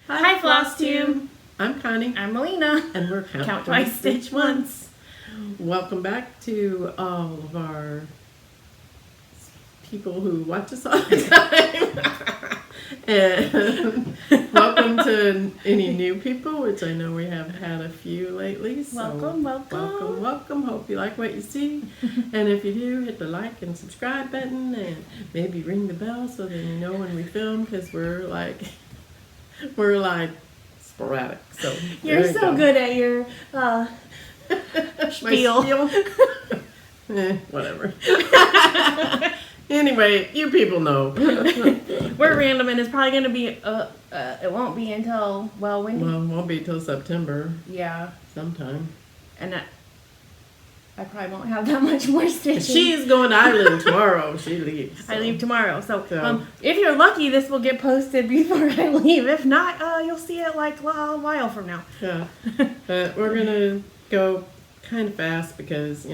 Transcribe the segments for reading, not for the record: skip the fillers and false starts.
Hi, Floss Tube. I'm Connie. I'm Melina. And we're Count Twice, Stitch Once. Welcome back to all of our people who watch us all the time. And welcome to any new people, which I know we have had a few lately. So welcome. Hope you like what you see. And if you do, hit the like and subscribe button and maybe ring the bell so that you know when we film, because we're like sporadic. So You're so good at your spiel. Whatever. Anyway, you people know. We're random, and it's probably going to be, it won't be until, when? Well, it won't be till September. Yeah. Sometime. And I probably won't have that much more stitching. She's going to Ireland tomorrow. She leaves. So. I leave tomorrow. So if you're lucky, this will get posted before I leave. If not, you'll see it like a while from now. Yeah. But we're going to go kind of fast because,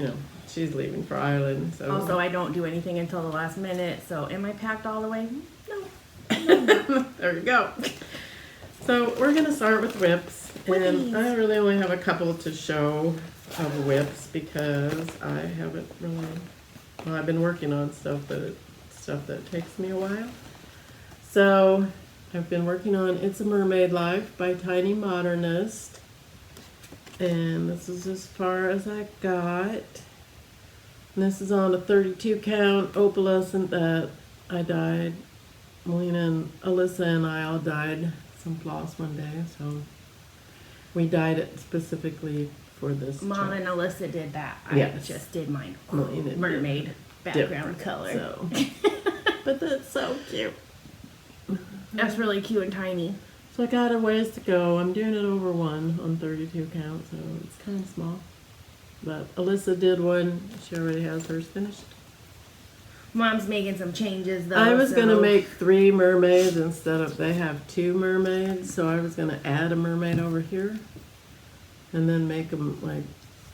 she's leaving for Ireland. So also, I don't do anything until the last minute. So am I packed all the way? No. There you go. So we're going to start with whips. And I really only have a couple to show of whips because I haven't really, I've been working on stuff that takes me a while. So I've been working on It's a Mermaid Life by Tiny Modernist. And this is as far as I got. And this is on a 32 count opalescent that I dyed. Melina and Alyssa and I all dyed some floss one day, so we dyed it specifically for this. Mom and Alyssa did that. I just did mine. Mermaid background color. So. But that's so cute. That's really cute and tiny. So I got a ways to go. I'm doing it over one on 32 count, so it's kind of small. But Alyssa did one. She already has hers finished. Mom's making some changes though. I was going to make 3 mermaids instead of, they have 2 mermaids, so I was going to add a mermaid over here and then make them like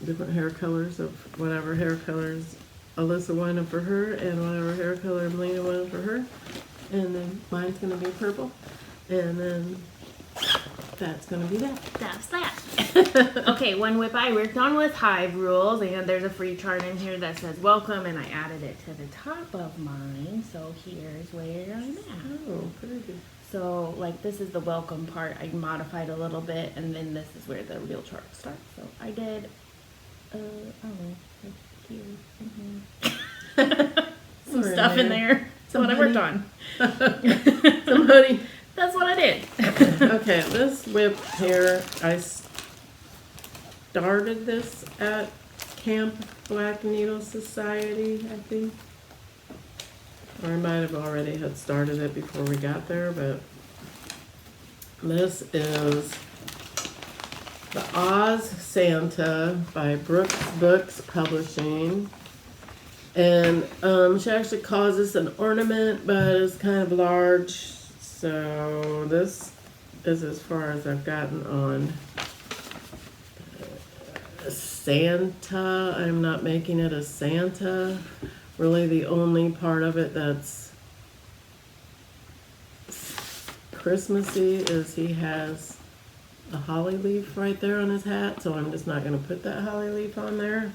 different hair colors of whatever hair colors Alyssa wanted for her and whatever hair color Melina wanted for her. And then mine's going to be purple. And then that's going to be that. That's that. Okay, one whip I worked on was Hive Rules, and there's a free chart in here that says welcome, and I added it to the top of mine, so here's where I'm at. Oh, pretty good. So, this is the welcome part. I modified a little bit, and then this is where the real chart starts. So, I did, here, some stuff in there. So, what I worked on. Somebody. That's what I did. Okay, this whip here, I started this at Camp Black Needle Society, I think. Or I might have already had started it before we got there, but this is the Oz Santa by Brooks Books Publishing. And she actually calls this an ornament, but it's kind of large. So this is as far as I've gotten on Santa. I'm not making it a Santa. Really the only part of it that's Christmassy is he has a holly leaf right there on his hat, so I'm just not going to put that holly leaf on there.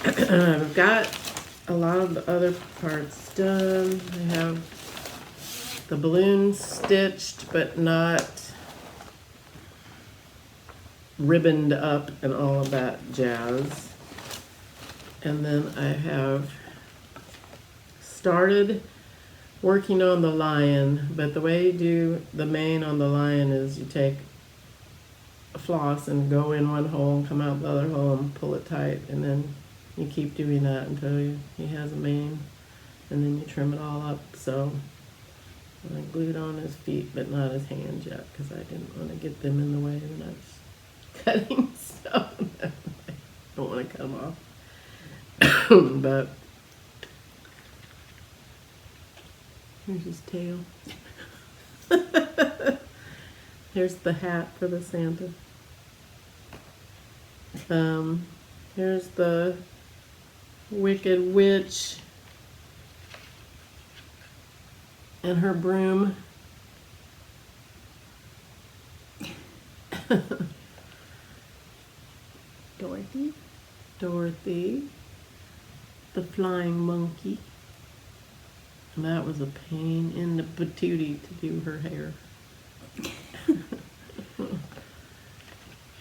I've got a lot of the other parts done. I have the balloon stitched but not ribboned up and all of that jazz. And then I have started working on the lion, but the way you do the mane on the lion is you take a floss and go in one hole and come out the other hole and pull it tight, and then you keep doing that until he has a mane, and then you trim it all up. So I glued on his feet, but not his hands yet, because I didn't want to get them in the way when I was cutting stuff. I don't want to cut them off. But here's his tail. Here's the hat for the Santa. Here's the Wicked Witch and her broom. Dorothy. Dorothy, the flying monkey. And that was a pain in the patootie to do her hair.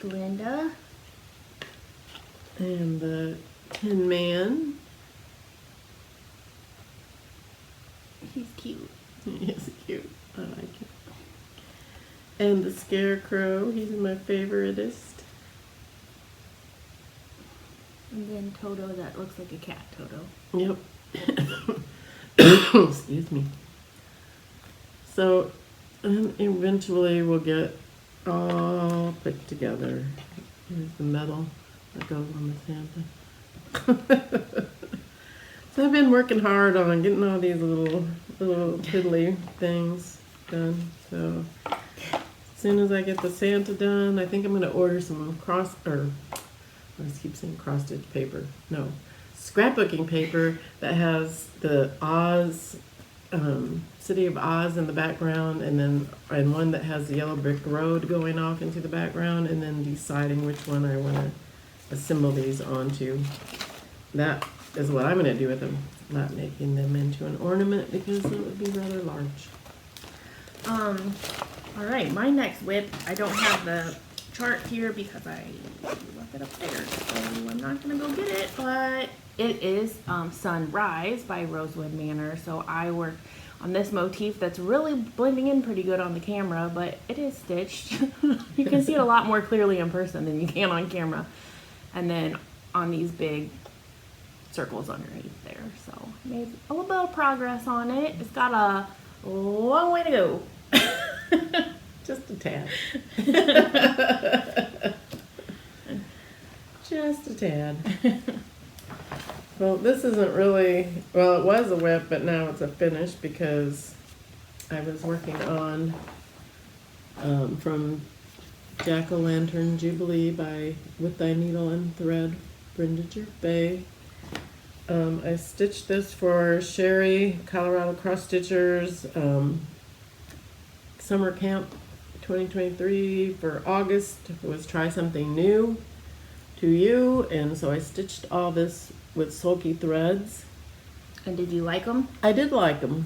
Glinda. And the Tin Man. He's cute. He's cute. I like him. And the Scarecrow. He's my favoriteest. And then Toto that looks like a cat, Toto. Yep. Excuse me. So, eventually we'll get all put together. Here's the metal that goes on the Santa. So I've been working hard on getting all these little piddly things done. So as soon as I get the Santa done, I think I'm going to order some I just keep saying cross-stitch paper. No, scrapbooking paper that has the Oz, City of Oz in the background, and one that has the yellow brick road going off into the background, and then deciding which one I want to assemble these onto. That is what I'm going to do with them, not making them into an ornament because it would be rather large. All right, my next whip, I don't have the chart here because I left it up there, so I'm not gonna go get it, but it is Sunrise by Rosewood Manor. So I work on this motif that's really blending in pretty good on the camera, but it is stitched. You can see it a lot more clearly in person than you can on camera. And then on these big circles underneath there. So made a little bit of progress on it. It's got a long way to go. Just a tad. Just a tad. Well, this isn't really, well, it was a whip, but now it's a finish because I was working on from Jack-O-Lantern Jubilee by With Thy Needle and Thread, Brenda Bay. I stitched this for Sherry, Colorado Cross Stitchers, Summer Camp 2023 for August. Was try something new to you, and so I stitched all this with sulky threads. And did you like them? I did like them.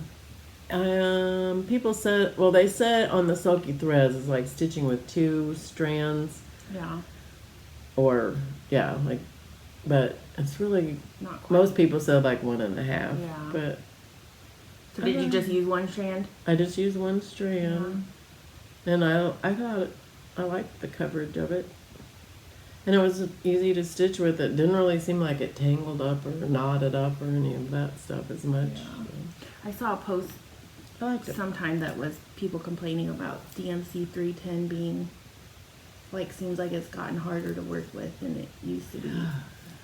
People said, well, they said on the sulky threads it's like stitching with 2 strands. Yeah. Or yeah, like, but it's really Not quite. most people said like 1.5. Yeah. But So did you just use one strand? I just used 1 strand. And I thought I liked the coverage of it. And it was easy to stitch with. It didn't really seem like it tangled up or knotted up or any of that stuff as much. Yeah. I saw a post I liked it. sometime that was people complaining about DMC 310 being like, seems like it's gotten harder to work with than it used to be.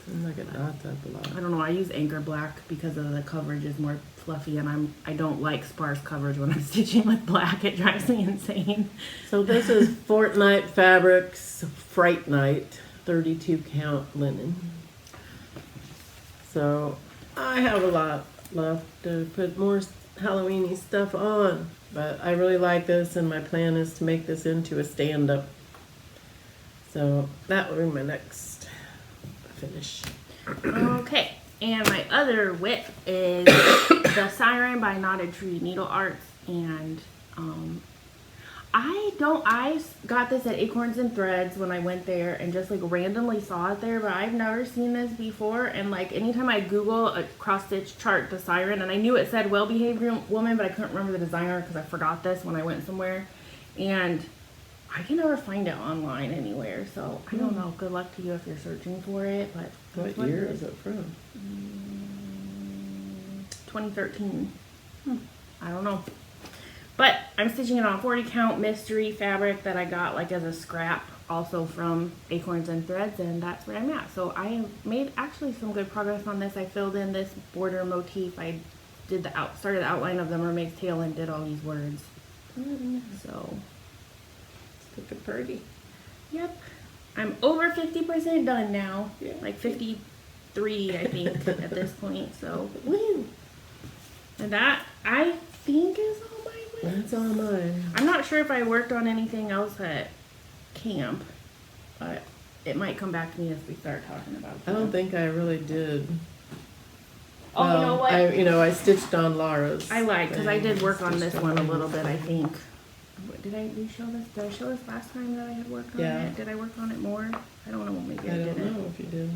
Seems like it knots up a lot. I don't know, I use Anchor Black because of the coverage is more fluffy, and I don't like sparse coverage when I'm stitching with black. It drives me insane. So this is Fortnite Fabrics Fright Night 32 count linen. So I have a lot left to put more Halloweeny stuff on, but I really like this, and my plan is to make this into a stand-up. So that will be my next finish. Okay, and my other whip is the Siren by Knotted Tree Needle Arts, and I got this at Acorns and Threads when I went there and just like randomly saw it there, but I've never seen this before. And like anytime I Google a cross stitch chart, the Siren, and I knew it said Well Behaved Woman, but I couldn't remember the designer because I forgot this when I went somewhere, and I can never find it online anywhere. So I don't know. Good luck to you if you're searching for it. But What year is it from? 2013. I don't know. But I'm stitching it on 40 count mystery fabric that I got like as a scrap also from Acorns and Threads, and that's where I'm at. So I have made actually some good progress on this. I filled in this border motif. I did started the outline of the mermaid's tail and did all these words. So It's looking pretty. yep. I'm over 50% done now. Yeah. Like 53 I think at this point. So woo. And that I think is all my whips. That's all mine. I'm not sure if I worked on anything else that camp, but it might come back to me as we start talking about I don't camp. think I really did. Oh, you know what? I stitched on Laura's. I lied, because I did work on Stitched this one a mine. little bit, I think. Did I show this? Did I show this last time that I had worked on Yeah. it? Did I work on it more? I don't know, maybe I, I don't didn't. know if you did.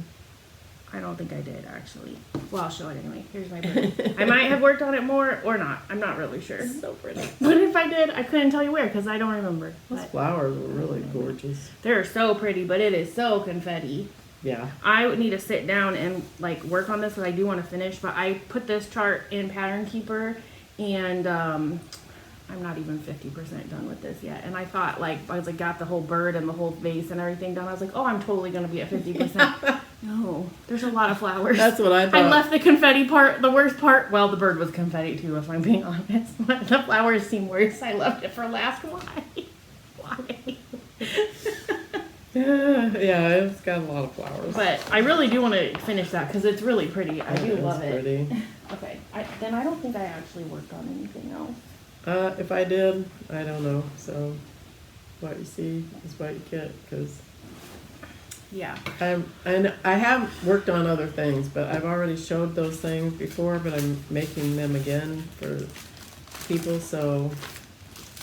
I don't think I did, actually. Well, I'll show it anyway. Here's my bird. I might have worked on it more or not. I'm not really sure. So pretty. But if I did, I couldn't tell you where because I don't remember. Those But flowers were really gorgeous. they're so pretty, but it is so confetti. Yeah. I would need to sit down and like work on this because I do want to finish, but I put this chart in Pattern Keeper and I'm not even 50% done with this yet. And I thought like, I was like, got the whole bird and the whole vase and everything done. I was like, oh, I'm totally going to be at 50%. No, there's a lot of flowers. That's what I thought. I left the confetti part, the worst part. Well, the bird was confetti too, if I'm being honest. But the flowers seem worse. I left it for last. Why? Why? Yeah, it's got a lot of flowers. But I really do want to finish that because it's really pretty. I do It's love it. pretty. Okay, then I don't think I actually worked on anything else. If I did, I don't know. So what you see is what you get. Because Yeah. I have worked on other things, but I've already showed those things before. But I'm making them again for people, so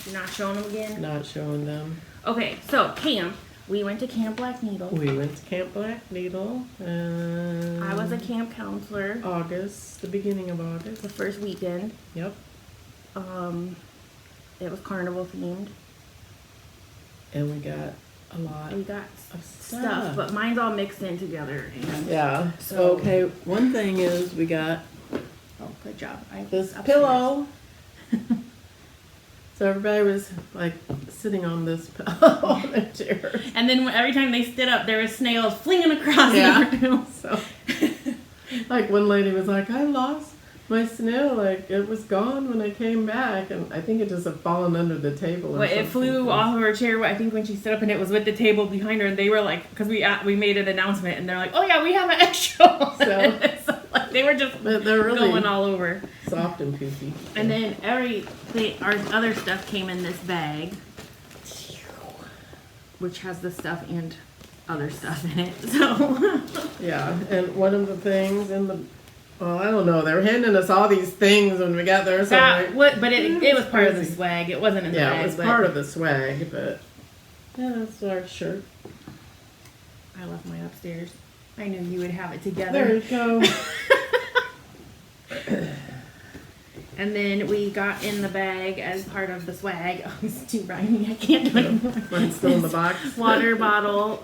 You're not showing them again? not showing them. Okay, so camp. We went to Camp Black Needle. We went to Camp Black Needle. I was a camp counselor August, the beginning of August. the first weekend. Yep. It was carnival themed. And we got a lot We got of stuff, but mine's all mixed in together. And yeah. So- Okay. One thing is we got oh, good job. this upstairs. pillow. So everybody was like sitting on this pillow on their chairs. And then every time they stood up, there was snails flinging across Yeah. the room. So, like one lady was like, "I lost my snail. Like it was gone when I came back, and I think it just had fallen under the table." Or But it something. flew off of her chair. I think when she stood up, and it was with the table behind her. And they were like, because we made an announcement, and they're like, "Oh yeah, we have an extra." one." So- So, like, they were just But they're really going all over. soft and poofy. And then our other stuff came in this bag, which has the stuff and other stuff in it. So Yeah, and one of the things in the, well, I don't know, they were handing us all these things when we got there, so that like, what? But it was part of the crazy. swag. It wasn't in the yeah, bag. it was but part of the swag, but yeah, that's our shirt. I left mine upstairs. I knew you would have it There together. you go. And then we got in the bag as part of the swag. Oh, it's too rhymy. I can't do it anymore. Mine's still in the box. Water bottle.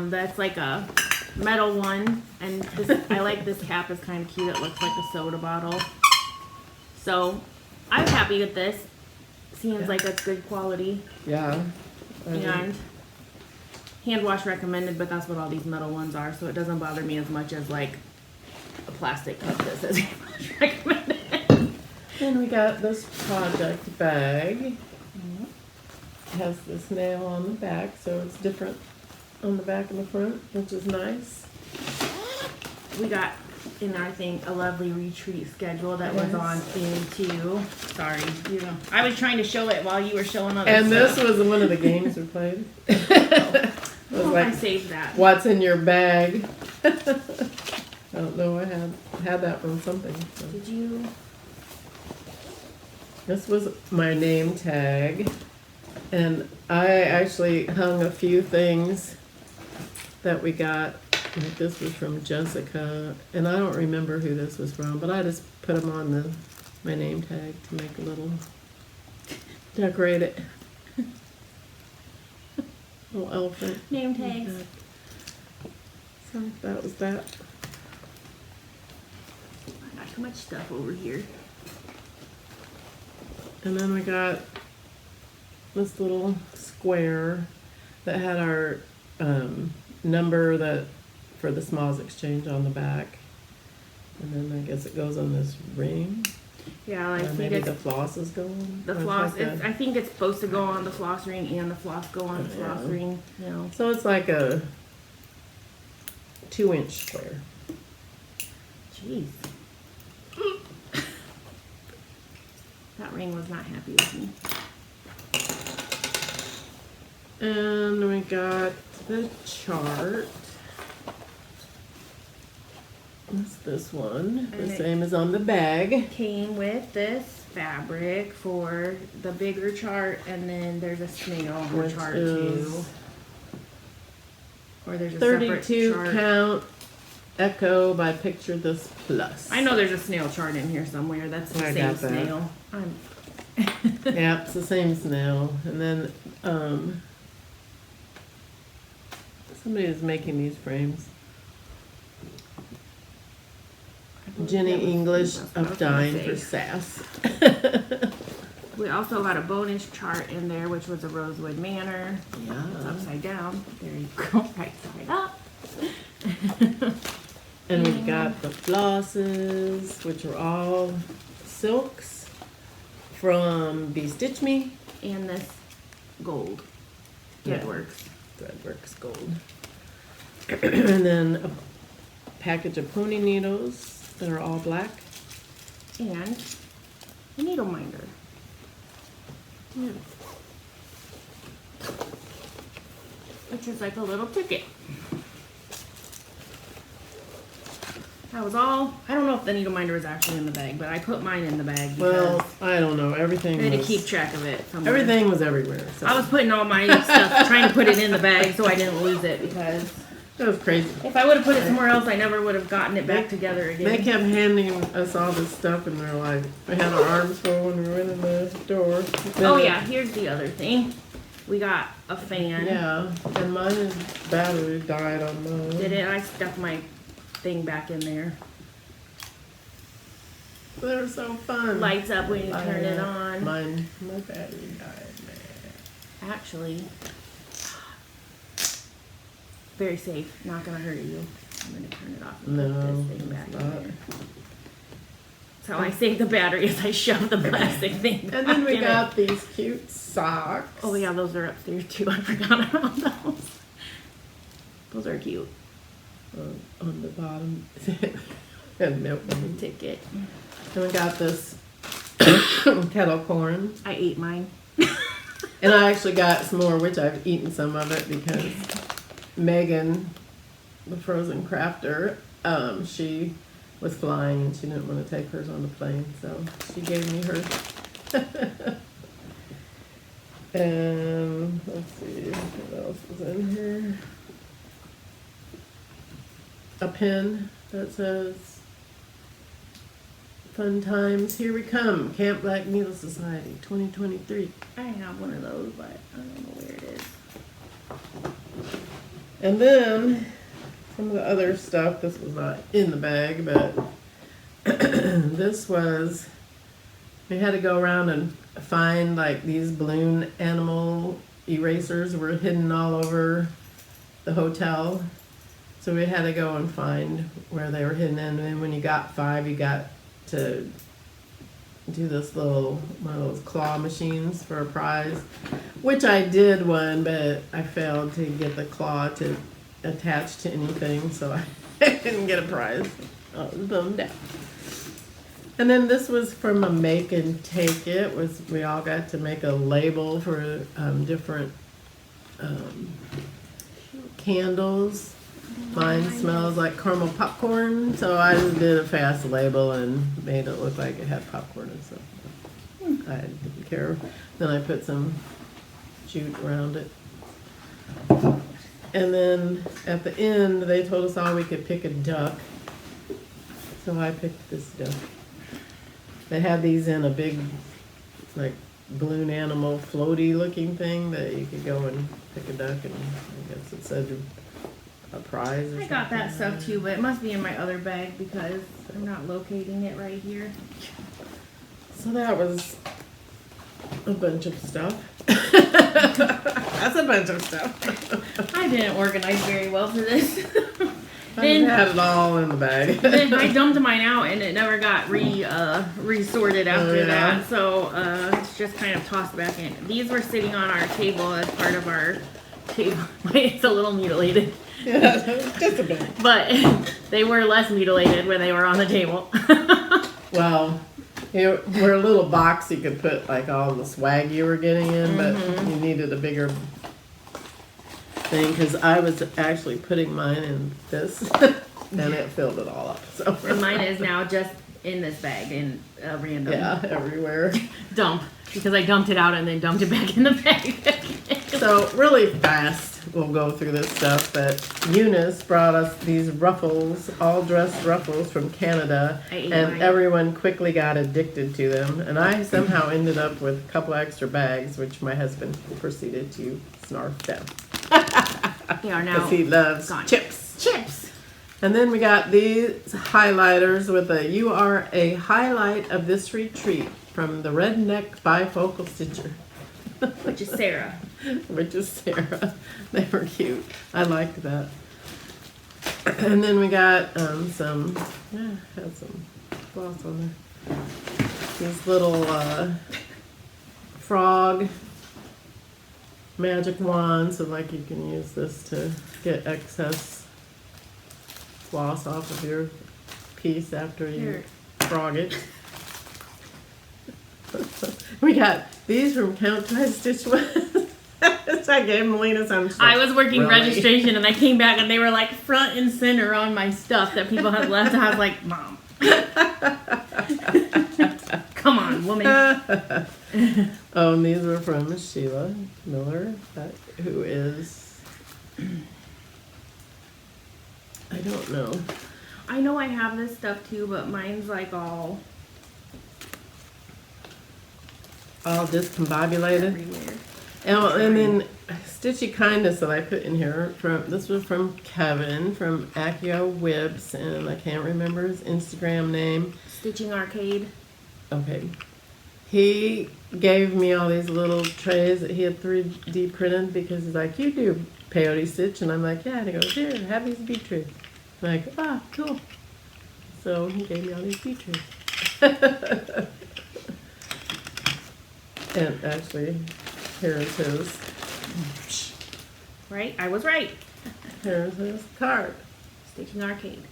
That's like a metal one, and I like this cap. It's kind of cute. It looks like a soda bottle. So I'm happy with this. Seems like it's good quality. Yeah. And hand wash recommended, but that's what all these metal ones are, so it doesn't bother me as much as like a plastic cup that says hand wash recommended. And we got this project bag. It has the snail on the back, so it's different on the back and the front, which is nice. We got in our thing a lovely retreat schedule that was on theme too. Sorry, I was trying to show it while you were showing other And this stuff. was one of the games we played. I It was hope I like, saved that. what's in your bag? I don't know, I had that from something. So. Did you? This was my name tag, and I actually hung a few things that we got. Like this was from Jessica, and I don't remember who this was from, but I just put them on my name tag to make a little, decorate it. Little elephant. Name tags. So that was that. I got too much stuff over here. And then we got this little square that had our number that for the Smalls Exchange on the back. And then I guess it goes on this ring. Yeah, I Or think maybe it's the floss is going. the or it's floss. like I think it's supposed to go on the floss ring and the floss go on the Oh, yeah. floss ring. You know. so it's like a 2-inch square. Jeez. That ring was not happy with me. And we got the chart. What's this one? The And it- same as on the bag. Came with this fabric for the bigger chart, and then there's a snail on the Which chart is too. Or there's a separate 32 chart. count Echo by Picture This Plus. I know there's a snail chart in here somewhere. That's the I same got that. snail. I'm Yeah, it's the same snail. And then somebody is making these frames. Jenny English That's what I of was gonna Dying say. for Sass. We also got a bonus chart in there, which was a Rosewood Manor. It's Yeah. upside down. There you go. Right side up. And we've got the flosses, which are all silks from Be Stitch Me. And this gold. Yeah. Threadworks. Threadworks Gold. And then a package of pony needles that are all black. And a needle minder. Yeah. Which is like a little ticket. That was all. I don't know if the needle minder was actually in the bag, but I put mine in the bag because Well, I don't know. Everything I had to was, keep track of it somewhere. everything was everywhere. So I was putting all my stuff, trying to put it in the bag so I didn't lose it, because that was crazy. if I would have put it somewhere else, I never would have gotten it back together again. They kept handing us all this stuff, and they're like, we had our arms full when we went in the door. Oh yeah, here's the other thing. We got a fan. Yeah, and mine's battery died on mine. Did it? I stuck my thing back in there. They were so fun. Lights up when you turn it on. My battery died, man. Actually, very safe. Not gonna hurt you. I'm gonna turn it off and No, put this thing back it's in not. there. That's how I save the battery, is I shove the plastic thing back And then we in got these cute socks. it. Oh yeah, those are upstairs too. I forgot about those. Those are cute. On the bottom. And milk. Ticket. And we got this kettle corn. I ate mine. And I actually got some more, which I've eaten some of it because Megan, the frozen crafter, she was flying and she didn't want to take hers on the plane, so she gave me hers. And let's see, what else was in here? A pin that says, "Fun times, here we come, Camp Black Needle Society 2023. I have one of those, but I don't know where it is. And then some of the other stuff, this was not in the bag, but this was, we had to go around and find like these balloon animal erasers were hidden all over the hotel. So we had to go and find where they were hidden, and then when you got 5, you got to do this little, one of those claw machines for a prize, which I did one, but I failed to get the claw to attach to anything, so I didn't get a prize. I was bummed out. And then this was from a make and take it, was we all got to make a label for different candles. Mine smells like caramel popcorn, so I just did a fast label and made it look like it had popcorn and stuff. I didn't care. Then I put some jute around it. And then at the end, they told us all we could pick a duck. So I picked this duck. They had these in a big, like, balloon animal floaty looking thing that you could go and pick a duck, and I guess it said a prize or I something. got that stuff too, but it must be in my other bag because I'm not locating it right here. So that was a bunch of stuff. That's a bunch of stuff. I didn't organize very well for this. I Then- had it all in the bag. Then I dumped mine out and it never got resorted after yeah. that. So it's just kind of tossed back in. These were sitting on our table as part of our table. It's a little mutilated, Yeah, just a bit. but they were less mutilated when they were on the table. Well, we're a little box you could put like all the swag you were getting in, but you needed a bigger thing because I was actually putting mine in this and it filled it all up. So And mine is now just in this bag in a random yeah, everywhere. dump because I dumped it out and then dumped it back in the bag. So really fast, we'll go through this stuff, but Eunice brought us these ruffles, all dressed ruffles from Canada, I ate and mine. everyone quickly got addicted to them. And I somehow ended up with a couple extra bags, which my husband proceeded to snarf down. They are now Because he loves gone. chips. Chips. And then we got these highlighters with a "You are a highlight of this retreat" from the Redneck Bifocal Stitcher. Which is Sarah. Which is Sarah. They were cute. I liked that. And then we got had some gloss on there. These little frog magic wands, so like you can use this to get excess gloss off of your piece after you Here. frog it. We got these from Count Try Stitch West. I gave Melina some. I was working Really? registration and I came back and they were like front and center on my stuff that people had left. And I was like, Mom. Come on, woman. Oh, and these were from Sheila Miller, who is, I don't know. I know I have this stuff too, but mine's like all Discombobulated. everywhere. And then Stitchy Kindness that I put in here, this was from Kevin from Accio Whips, and I can't remember his Instagram name. Stitching Arcade. Okay. He gave me all these little trays that he had 3D printed because he's like, "You do peyote stitch," and I'm like, "Yeah." And he goes, "Here, have these bead trays." I'm like, "Ah, cool." So he gave me all these bead trays. And actually, here's his Right? I was right. card. Stitching Arcade.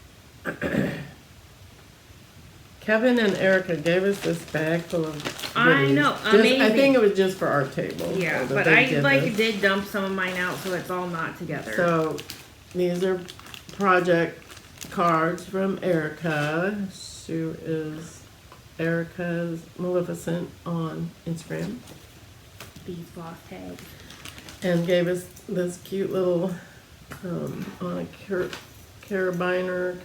Kevin and Erica gave us this bag full of goodies. I know, I amazing. think it was just for our table. Yeah, that but they I did like this. did dump some of mine out so it's all not together. So these are project cards from Erica. She is Erica's Maleficent on Instagram. These floss tags. And gave us this cute little on a carabiner,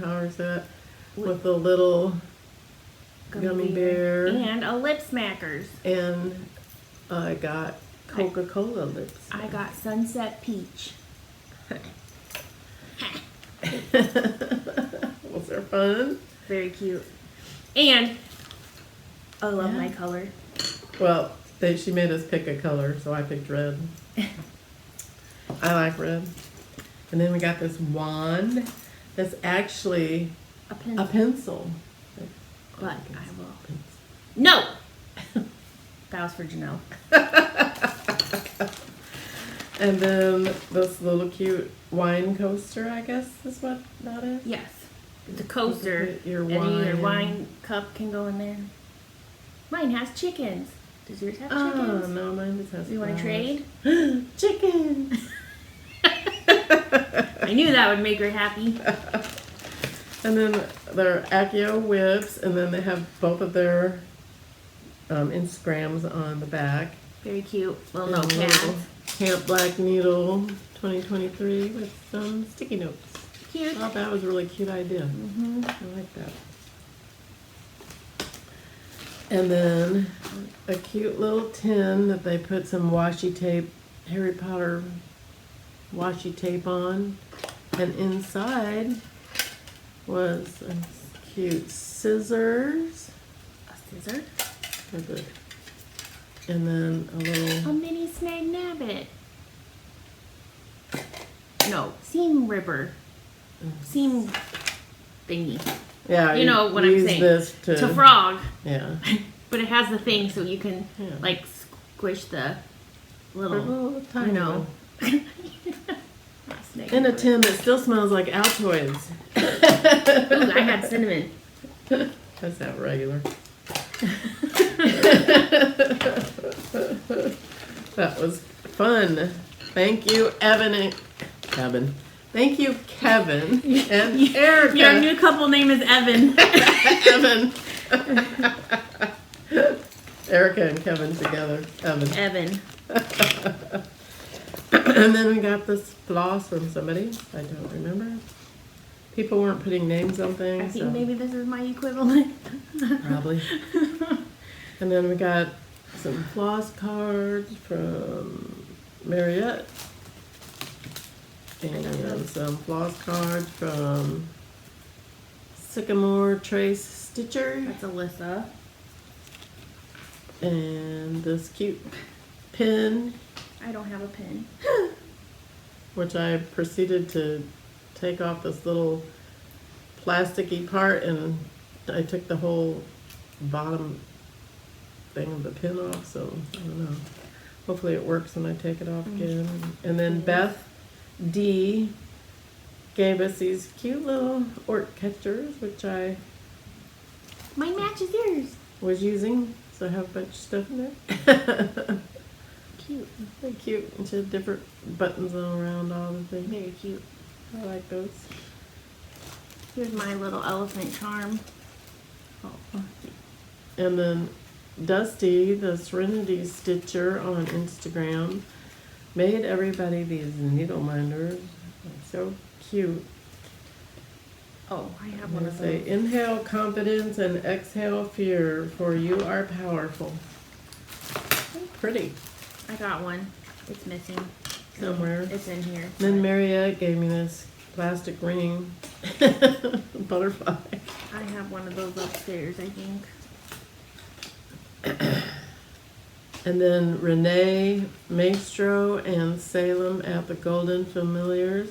however it's that, with a little gummy bear. And a lip smackers. And I got Coca-Cola lips. I got Sunset Peach. Was there fun? Very cute. And I love Yeah. my color. Well, she made us pick a color, so I picked red. I like red. And then we got this wand that's actually A pen. a pencil. But I will. No! That was for Janelle. And then this little cute wine coaster, I guess is what that is. Yes. It's a coaster. Put your and your wine. wine cup can go in there. Mine has chickens. Does yours have Oh, chickens? no, mine just has Do you want to flowers. trade? Chicken! I knew that would make her happy. And then they're Accio Whips, and then they have both of their Instagrams on the back. Very cute. Little And a notepads. little Camp Black Needle 2023 with some sticky notes. Cute. I thought that was a really cute idea. Mm-hmm. I like that. And then a cute little tin that they put some washi tape, Harry Potter washi tape on. And inside was a cute scissors. A scissor. And then a little, A mini snag nabbit. No, seam ripper. Seam thingy. yeah, You know what I'm use saying. this To frog. Yeah. But it has the thing so you can Yeah. like squish the little, Little tiny you know. one. Not snake In a nabbit. tin that still smells like Altoids. Ooh, I had cinnamon. That's not regular. That was fun. Thank you, Evan and Kevin. Thank you, Kevin and Erica. Your new couple name is Evan. Evan. Erica and Kevin together. Evan. Evan. And then we got this floss from somebody. I don't remember. People weren't putting names on I things. think so maybe this is my equivalent. probably. And then we got some floss cards from Marriott. And some floss cards from Sycamore Trace Stitcher. That's Alyssa. And this cute pin, I don't have a pin. which I proceeded to take off this little plasticky part, and I took the whole bottom thing of the pin off, so I don't know. Hopefully it works when I take it off again. And then Beth D gave us these cute little orc catchers, which I Mine matches yours. was using, so I have a bunch of stuff in there. Cute. They're cute. And she had different buttons all around all the things. Very cute. I like those. Here's my little elephant charm. Oh. And then Dusty, the Serenity Stitcher on Instagram, made everybody these needle minders. They're so cute. Oh, I have I'm one gonna of say, those. inhale confidence and exhale fear, for you are powerful. So pretty. I got one. It's missing. Somewhere. It's in here. Then Mariette gave me this plastic ring. Butterfly. I have one of those upstairs, I think. And then Renee Maestro and Salem at the Golden Familiars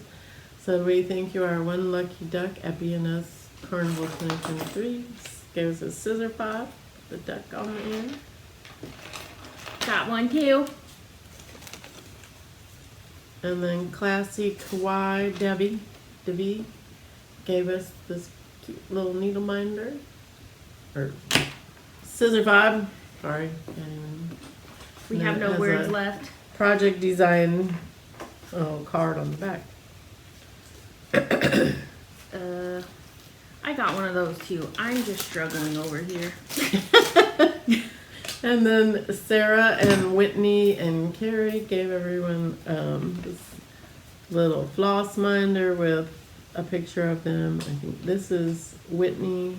said, we think you are one lucky duck at BNS Carnival 2023. Gave us a scissor pop, the duck on the end. Got one too. And then Classy Kawaii Debbie gave us this cute little needle minder. Or scissor fob. Sorry. Can't even. We And have it no has words a left. project design card on the back. I got one of those too. I'm just struggling over here. And then Sarah and Whitney and Carrie gave everyone this little floss minder with a picture of them. I think this is Whitney.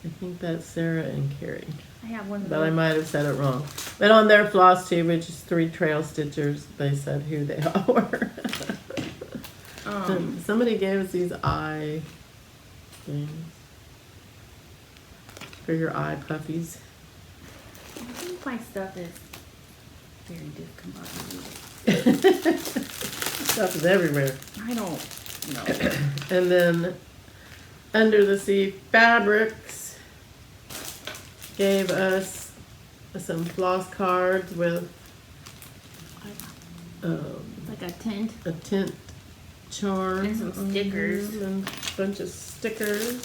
I think that's Sarah and Carrie. I have one of But I those. might have said it wrong. But on their floss tube, which is 3 trail stitchers, they said who they all were. Somebody gave us these eye things for your eye puffies. I think my stuff is very discombobulated. Stuff is everywhere. I don't know. And then Under the Sea Fabrics gave us some floss cards with Like a tint. a tint charm And some on stickers. them, and a bunch of stickers.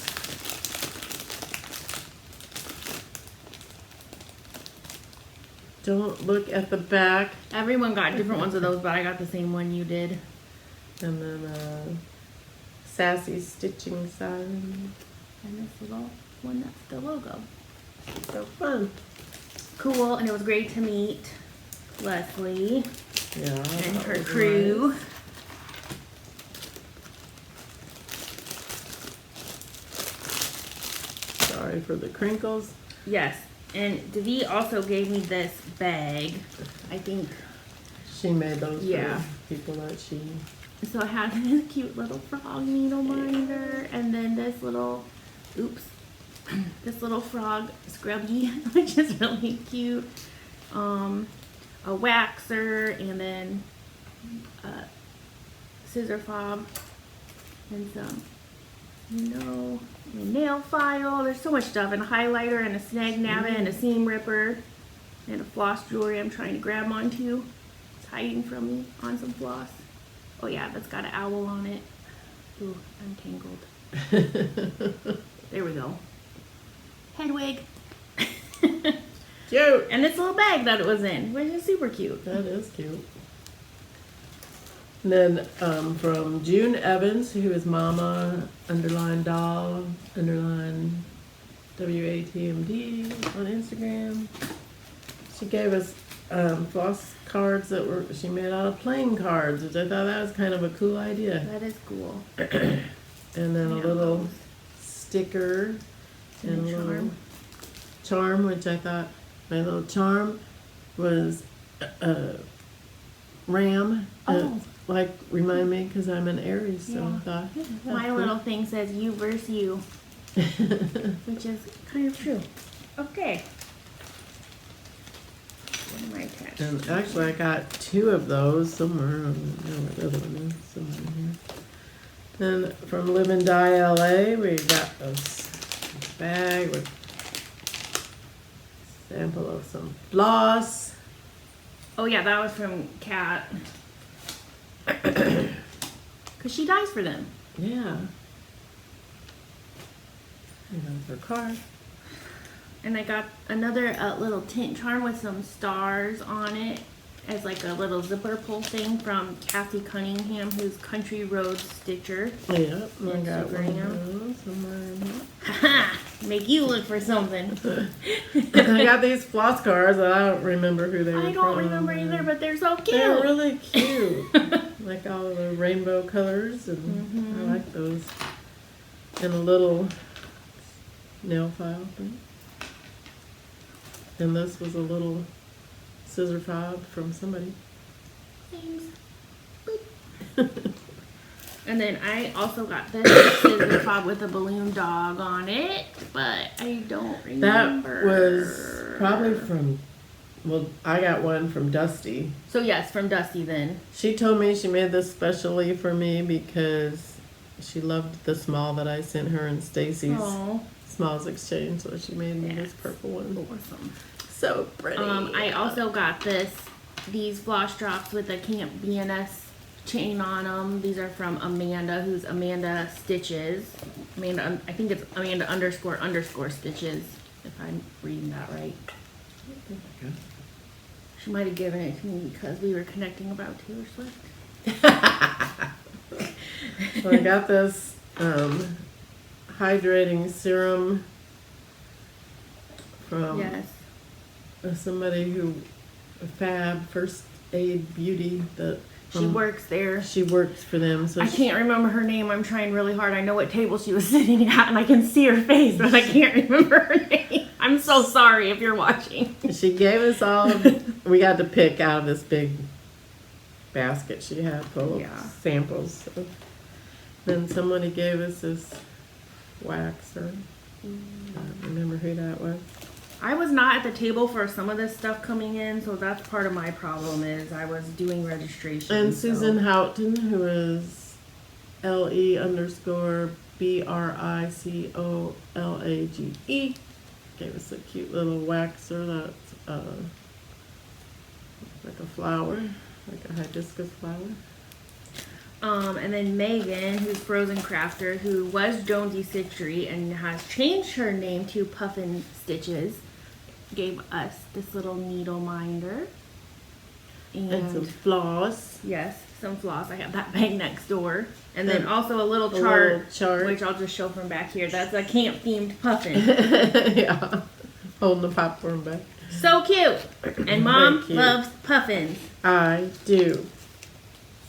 Don't look at the back. Everyone got different ones of those, but I got the same one you did. And then sassy stitching sign. And this little one that's the logo. So fun. Cool, and it was great to meet Leslie Yeah. and that her was crew. nice. Sorry for the crinkles. Yes, and Devi also gave me this bag. I think, She made those Yeah. for people that she. so it has this cute little frog needle minder, and then this little, this little frog scrubby, which is really cute. A waxer, and then a scissor fob, and some, a nail file. There's so much stuff, and a highlighter, and a snag nabbit, and a seam ripper, and a floss jewelry I'm trying to grab onto. It's hiding from me on some floss. Oh yeah, that's got an owl on it. Ooh, I'm tangled. There we go. Headwig. Cute. And this little bag that it was in, which is super cute. That is cute. And then from June Evans, who is Mama _doll WATMD on Instagram. She gave us floss cards that she made out of playing cards, which I thought that was kind of a cool idea. That is cool. And then a Yeah, little those. sticker and a And a little charm, which I thought my little charm was ram. Oh. Like remind me because I'm an Aries, so Yeah. I thought yeah, that's My cool. little thing says you versus you, which is kind of true. Okay. What am I attached And to? actually, I got 2 of those somewhere. I don't know where the other one is. Somewhere in here. Then from Live and Die LA, we got this bag with sample of some floss. Oh yeah, that was from Kat. Cause she dies for them. Yeah. And her card. And I got another little tint charm with some stars on it as like a little zipper pull thing from Kathy Cunningham, who's Country Road Stitcher. Yep, I got one Instagram. of those somewhere in here. Haha! Make you look for something. I got these floss cards. I don't remember who they were I don't from. remember either, but they're so cute. They're really cute. Like all of the rainbow colors, and Mhm. I like those. And a little nail file thing. And this was a little scissor fob from somebody. Thanks. Boop. And then I also got this scissor fob with a balloon dog on it, but I don't That remember. was probably from, well, I got one from Dusty. So yes, from Dusty then. She told me she made this specially for me because she loved the small that I sent her and Stacy's Oh, Smalls Exchange, so she made me this Yes. purple one. awesome. So pretty. I also got these floss drops with a Camp BNS chain on them. These are from Amanda, who's Amanda Stitches. Amanda, I think it's Amanda __ Stitches, if I'm reading that right. She might have given it to me because we were connecting about Taylor Swift. So I got this hydrating serum from Yes. somebody who, Fab First Aid Beauty, that She works there. she works for them. So I can't remember her name. I'm trying really hard. I know what table she was sitting at and I can see her face, but I can't remember her name. I'm so sorry if you're watching. She gave us all, we got to pick out of this big basket she had full of Yeah. samples. So then somebody gave us this wax, or I don't remember who that was. I was not at the table for some of this stuff coming in, so that's part of my problem is I was doing registration. And so- Susan Houghton, who is LE_BRICOLAGE, gave us a cute little waxer that's like a flower, like a hibiscus flower. And then Megan, who's Frozen Crafter, who was Jonesy Stitchery and has changed her name to Puffin Stitches, gave us this little needle minder. And some floss. Yes, some floss. I have that bag next door. And then And also a little a chart, little chart. which I'll just show from back here. That's a camp themed puffin. Yeah, holding the popcorn back. So cute. And Mom Very cute. loves puffins. I do.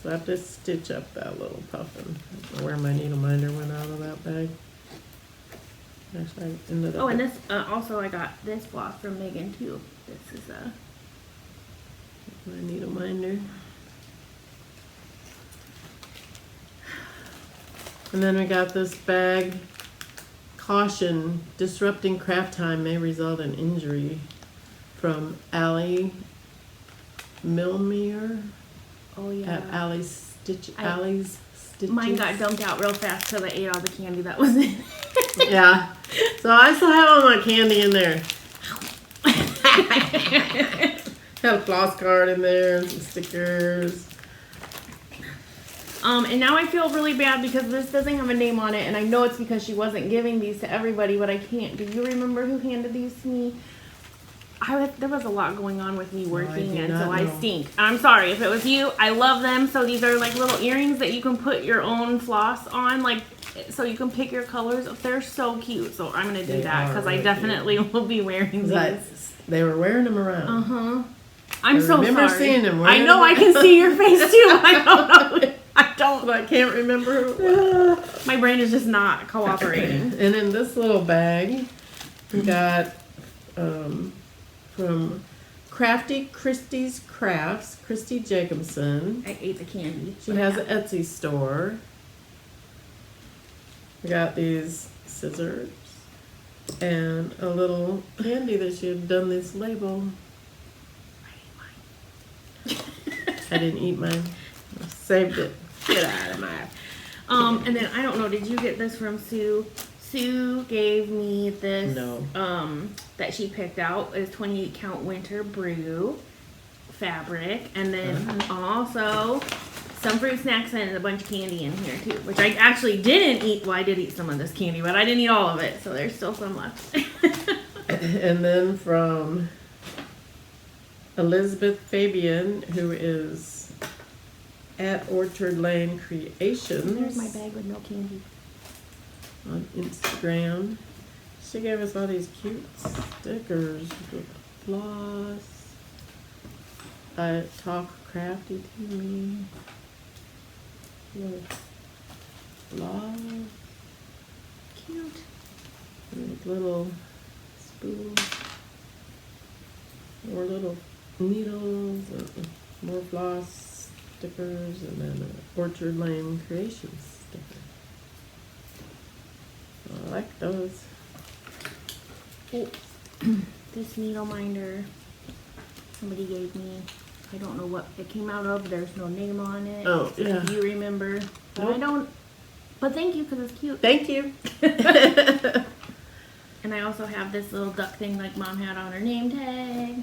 So I have to stitch up that little puffin. I don't know where my needle minder went out of that bag. Actually, I ended up. Oh, and this also I got this floss from Megan too. This is my needle minder. And then we got this bag. Caution: disrupting craft time may result in injury. From Allie Milmere oh yeah. at Allie's Stitches. Mine got dumped out real fast because I ate all the candy that was in. Yeah. So I still have all my candy in there. Had a floss card in there and some stickers. And now I feel really bad because this doesn't have a name on it, and I know it's because she wasn't giving these to everybody, but I can't. Do you remember who handed these to me? there was a lot going on with me working, do and not so I know. stink. I'm sorry if it was you. I love them. So these are like little earrings that you can put your own floss on, like so you can pick your colors. They're so cute. So I'm gonna do They that are because I really definitely will be wearing these. They were wearing them around. I'm so remember sorry. seeing them I wearing know. them. I can see your face too. I don't know. I don't. But I can't remember who it was. My brain is just not cooperating. And in this little bag, we got from Crafty Christie's Crafts, Christy Jacobson. I ate the candy. She has an Etsy store. We got these scissors and a little candy that she had done this label. I didn't eat mine. I saved it. Get out of my. And then I don't know. Did you get this from Sue? Sue gave me this. No. That she picked out is 28 count winter brew fabric, and then also some fruit snacks and a bunch of candy in here too, which I actually didn't eat. Well, I did eat some of this candy, but I didn't eat all of it, so there's still some left. And then from Elizabeth Fabian, who is at Orchard Lane Creations. There's my bag with no candy. On Instagram. She gave us all these cute stickers with floss. Talk crafty to me. With floss. Cute. And little spools. More little needles. And more floss stickers. And then an Orchard Lane Creations sticker. I like those. Oh, this needle minder somebody gave me. I don't know what it came out of. There's no name on it. Oh, yeah. If you remember. But I Nope. don't. But thank you because it's cute. Thank you. And I also have this little duck thing like Mom had on her name tag.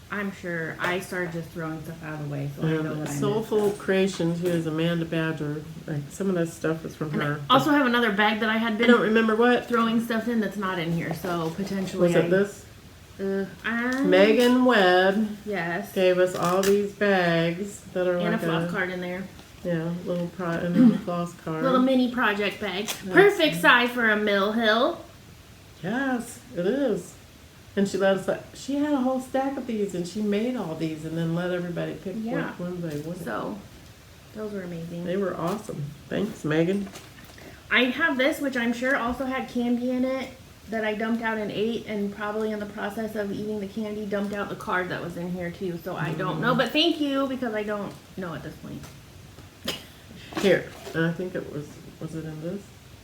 I'm sure I started just throwing stuff out of the way, so I know what I Soulful Creations, who is Amanda Badger. Like, some of that stuff is from her. I also have another bag that I had I been don't remember what. throwing stuff in that's not in here, so potentially Was it this? Megan. Megan Webb Yes. gave us all these bags that are And a like fluff card in there. Yeah, and then a floss card. Little mini project bag. Perfect size for a Mill Hill. Yes, it is. And she let us. She had a whole stack of these, and she made all these, and then let everybody pick Yeah. which ones they wanted. So, those were amazing. They were awesome. Thanks, Megan. I have this, which I'm sure also had candy in it that I dumped out and ate, and probably in the process of eating the candy, dumped out the card that was in here too. So I don't know, but thank you because I don't know at this point. Here, and I think it was it in this?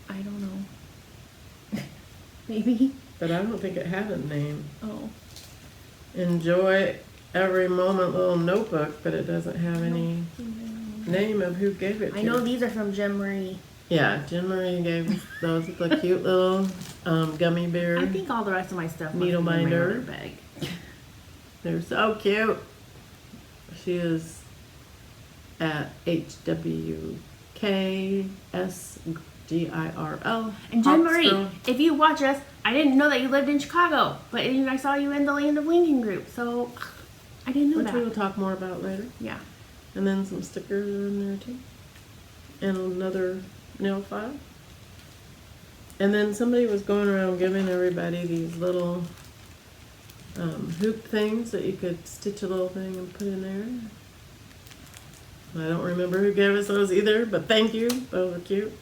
I don't know. Maybe. But I don't think it had a name. Oh. Enjoy every moment little notebook, but it doesn't have any name of who gave it to I know you. these are from Jen Marie. Yeah, Jen Marie gave those with the cute little gummy bear. I think all the rest of my stuff must Needle be in my binder. other bag. They're so cute. She is at HWKSGIRL. And Jen Hawks Marie, Girl. if you watch us, I didn't know that you lived in Chicago, but I saw you in the Land of Lincoln group, so I didn't know Which we will that. talk more about later. Yeah. And then some stickers are in there too. And another nail file. And then somebody was going around giving everybody these little hoop things that you could stitch a little thing and put in there. I don't remember who gave us those either, but thank you. Those are cute.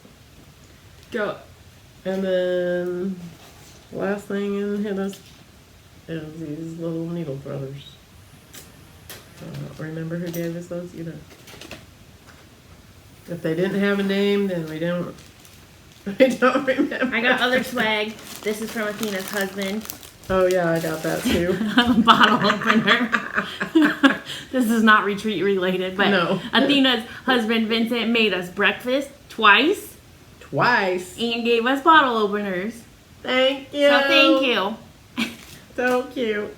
Go. And then last thing in here is these little needle brothers. I don't remember who gave us those either. If they didn't have a name, then we don't remember. I got other swag. This is from Athena's husband. Oh yeah, I got that too. A bottle opener. This is not retreat related, but No. Athena's husband Vincent made us breakfast twice Twice. and gave us bottle openers. Thank you. So thank you. So cute.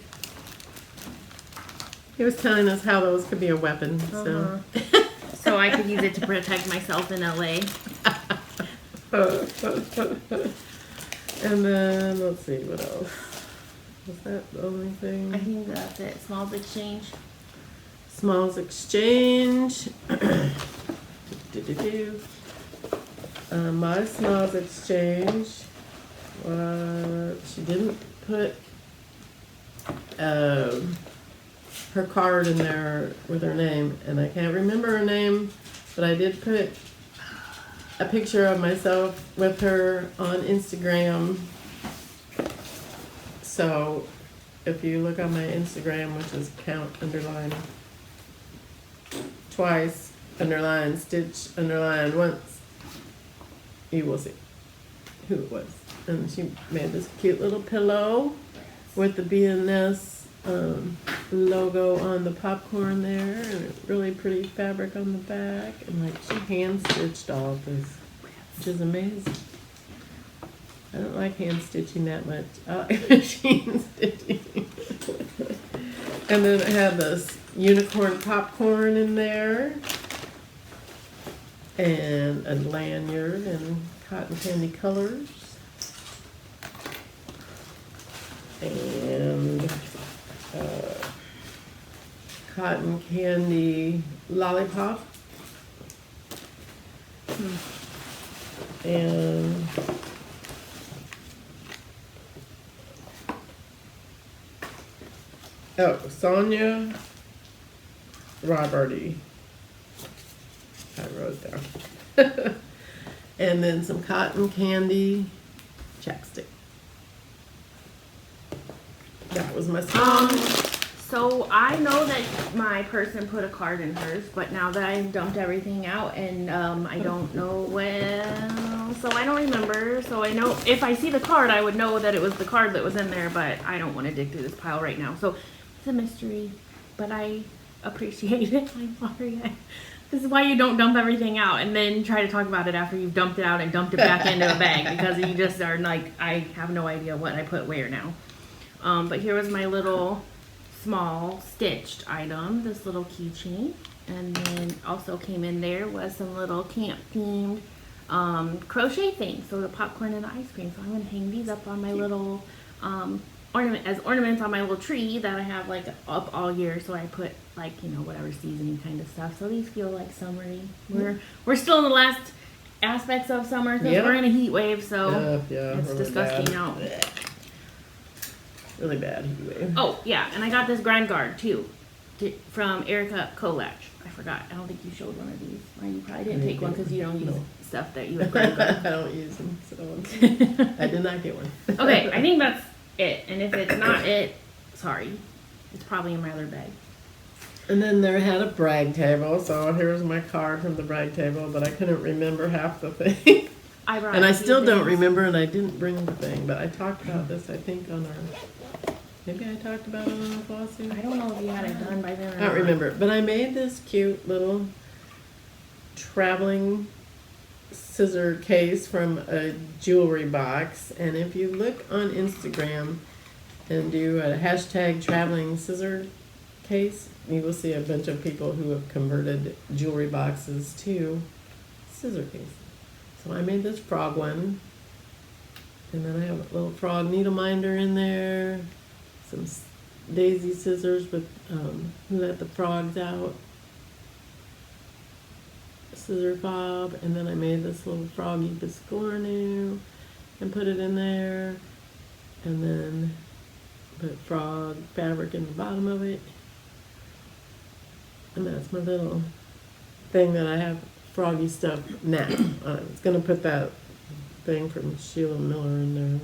He was telling us how those could be a weapon. So. So I could use it to protect myself in LA. And then, let's see, what else? Was that the only thing? I think that's it. Smalls Exchange. Smalls Exchange. Do-do-do. My Smalls Exchange. She didn't put her card in there with her name, and I can't remember her name, but I did put a picture of myself with her on Instagram. So if you look on my Instagram, which is count underline twice, underline stitch, underline once, you will see who it was. And she made this cute little pillow with the BNS logo on the popcorn there, and a really pretty fabric on the back, and like she hand stitched all of this, which is amazing. I don't like hand stitching that much. I like machine stitching. And then it had this unicorn popcorn in there, and a lanyard and cotton candy colors, and cotton candy lollipop, and Sonia Roberty, I wrote down. And then some cotton candy chapstick. That was my song. So I know that my person put a card in hers, but now that I've dumped everything out and I don't know when, so I don't remember. So I know if I see the card, I would know that it was the card that was in there, but I don't want to dig through this pile right now. So it's a mystery, but I appreciate it. I'm sorry. This is why you don't dump everything out and then try to talk about it after you've dumped it out and dumped it back into a bag, because you just are like, I have no idea what I put where now. But here was my little small stitched item, this little keychain, and then also came in there was some little camp themed crochet things, so the popcorn and the ice cream. So I'm gonna hang these up on my little ornaments on my little tree that I have like up all year. So I put like, you know, whatever seasoning kind of stuff. So these feel like summery. We're still in the last aspects of summer because we're in a heat wave, so it's really disgusting bad. Out. Really bad heat wave. Oh yeah, and I got this Grand Guard too, from Erica Kolach. I forgot. I don't think you showed one of these. Well, you probably didn't take one because you don't use stuff that you have Grand Guard. I don't use them, so I did not get one. Okay, I think that's it. And if it's not it, sorry. It's probably in my other bag. And then there had a brag table, so here's my card from the brag table, but I couldn't remember half the thing. And I still don't remember, and I didn't bring the thing, but I talked about this, I think, on our, maybe I talked about it on our flossing. I don't know if you had it done by then or I don't remember, but I made this cute little traveling scissor case from a jewelry box, and if you look on Instagram and do a hashtag traveling scissor case, you will see a bunch of people who have converted jewelry boxes to scissor cases. So I made this frog one, and then I have a little frog needle minder in there, some daisy scissors with let the frogs out, scissor fob, and then I made this little froggy biscornu and put it in there, and then put frog fabric in the bottom of it, and that's my little thing that I have froggy stuff now. I was going to put that thing from Sheila Miller in there.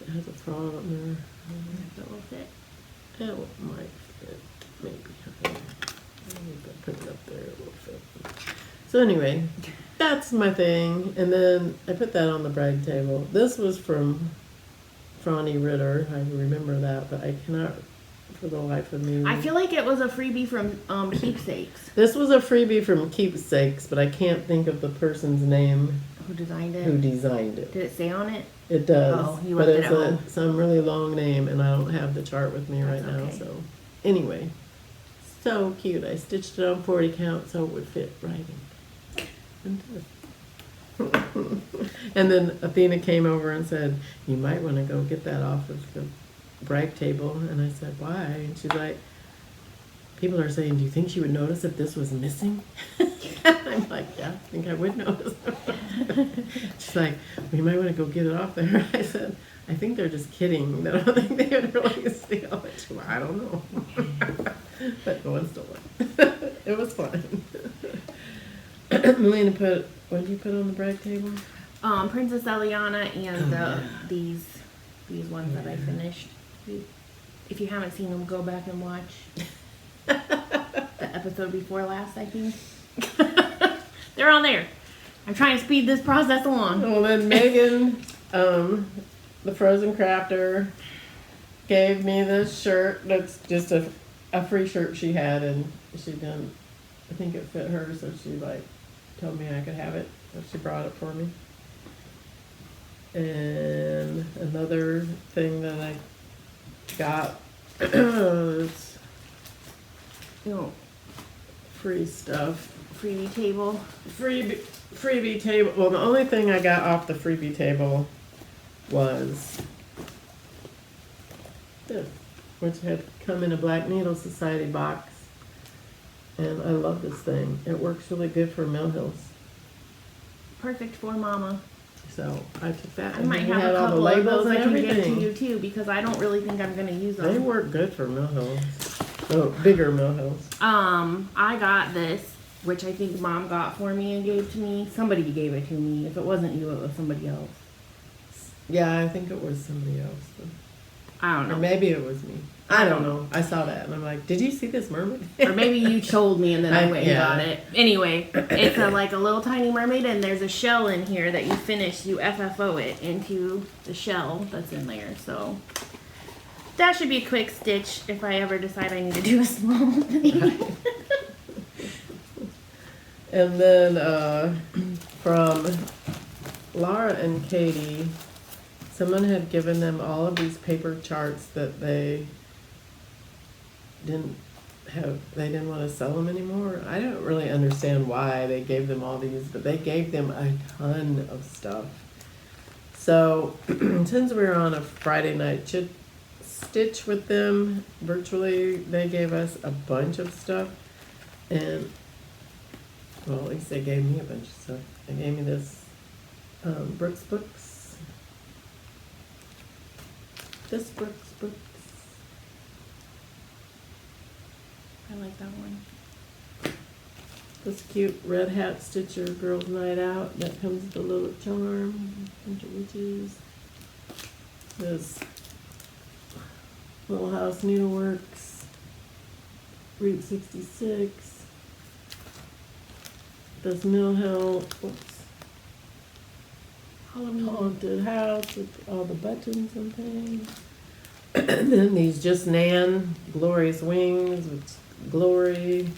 It has a frog on there. That will fit. That might fit, maybe. Put it up there, it will fit. So anyway, that's my thing. And then I put that on the brag table. This was from Franny Ritter. I remember that, but I cannot for the life of me. I feel like it was a freebie from Keepsakes. This was a freebie from Keepsakes, but I can't think of the person's name. Who designed it? Who designed it. Did it say on it? It does. Oh, you but left it's it at home. some really long name, and I don't have the chart with me right now. Okay. So anyway, so cute. I stitched it on 40 count so it would fit right in. And then Athena came over and said, you might want to go get that off of the brag table. And I said, why? And she's like, people are saying, do you think she would notice if this was missing? I'm like, yeah, I think I would notice. She's like, well, you might want to go get it off there. I said, I think they're just kidding. I don't think they would really steal it. Well, I don't know. But no one stole it. It was fun. Melina put, what did you put on the brag table? Princess Eliana and these ones that I finished. If you haven't seen them, go back and watch the episode before last, I think. They're on there. I'm trying to speed this process along. Well, then Megan, the Frozen Crafter, gave me this shirt. That's just a free shirt she had, and she didn't, I think it fit her, so she like told me I could have it. So she brought it for me. And another thing that I got is free stuff. Freebie table. Freebie table. Well, the only thing I got off the freebie table was this, which had come in a Black Needle Society box. And I love this thing. It works really good for Mill Hills. Perfect for Mama. So I took that. I and might it have had a all the couple of labels those I and can give to everything. you too, because I don't really think I'm gonna use They them. work good for Mill Hills. Oh, bigger Mill Hills. I got this, which I think Mom got for me and gave to me. Somebody gave it to me. If it wasn't you, it was somebody else. Yeah, I think it was somebody else. I don't Or know. maybe it was me. I don't know. I saw that and I'm like, did you see this mermaid? Or maybe you told me and then I went and Yeah. got it. Anyway, it's like a little tiny mermaid, and there's a shell in here that you finish. You FFO it into the shell that's in there. So that should be a quick stitch if I ever decide I need to do a small thing. And then from Laura and Katie, someone had given them all of these paper charts that they didn't want to sell them anymore. I don't really understand why they gave them all these, but they gave them a ton of stuff. So since we were on a Friday night stitch with them virtually, they gave us a bunch of stuff. And well, at least they gave me a bunch of stuff. They gave me this Brooks Books. This Brooks Books. I like that one. This cute Red Hat Stitcher Girls Night Out that comes with a little charm, bunch of witches. This Little House Needleworks, Route 66. This Mill Hill, Halloween. Haunted House with all the buttons and things. And then these Just Nan Glorious Wings with Glory,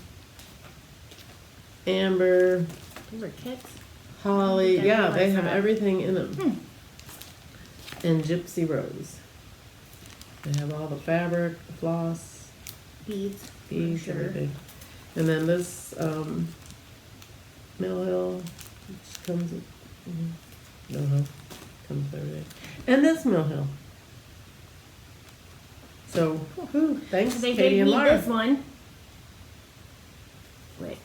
Amber, Those are kits. Holly. I Yeah, they realized have that. everything in them. And Gypsy Rose. They have all the fabric, the floss, Beads. beads, Sure. everything. And then this Mill Hill, which comes with Mill Hill, comes with everything. And this Mill Hill. So, woohoo, thanks, They Katie gave and me Laura. this one, which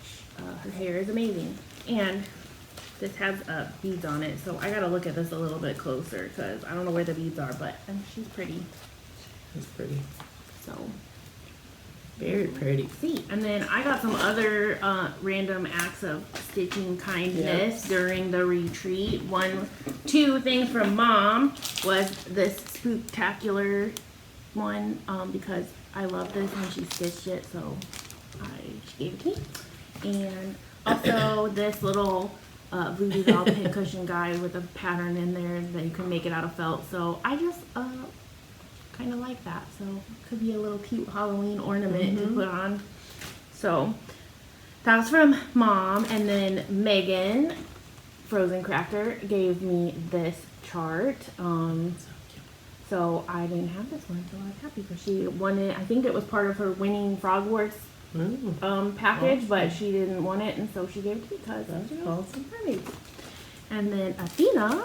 her hair is amazing, and this has beads on it. So I gotta look at this a little bit closer because I don't know where the beads are, but she's pretty. It's pretty. So Very pretty. see, and then I got some other random acts of stitching kindness during the retreat. Two things from Mom was this spooktacular one because I love this and she stitched it, so she gave it to me. And also this little voodoo doll pincushion guide with a pattern in there that you can make it out of felt. So I just kind of like that. So it could be a little cute Halloween ornament to put on. So that was from Mom. And then Megan, Frozen Crafter, gave me this chart. So I didn't have this one, so I was happy because she won it. I think it was part of her winning Frog Wars package, but she didn't want it, and so she gave it to me because That's she awesome. mermaids. And then Athena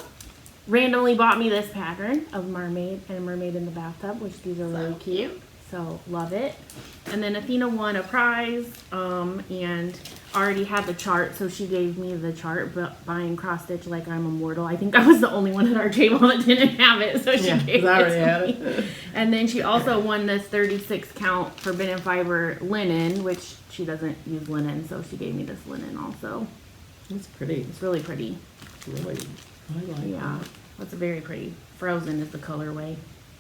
randomly bought me this pattern of mermaid and a mermaid in the bathtub, which these are really cute. So love it. And then Athena won a prize and already had the chart, so she gave me the chart, but buying cross stitch like I'm immortal. I think I was the only one at our table that didn't have it, so she gave I already it had to it. me. And then she also won this 36 count Forbidden Fiber linen, which she doesn't use linen, so she gave me this linen also. It's pretty. It's really pretty. Really, I like Yeah, that's very pretty. Frozen is the colorway.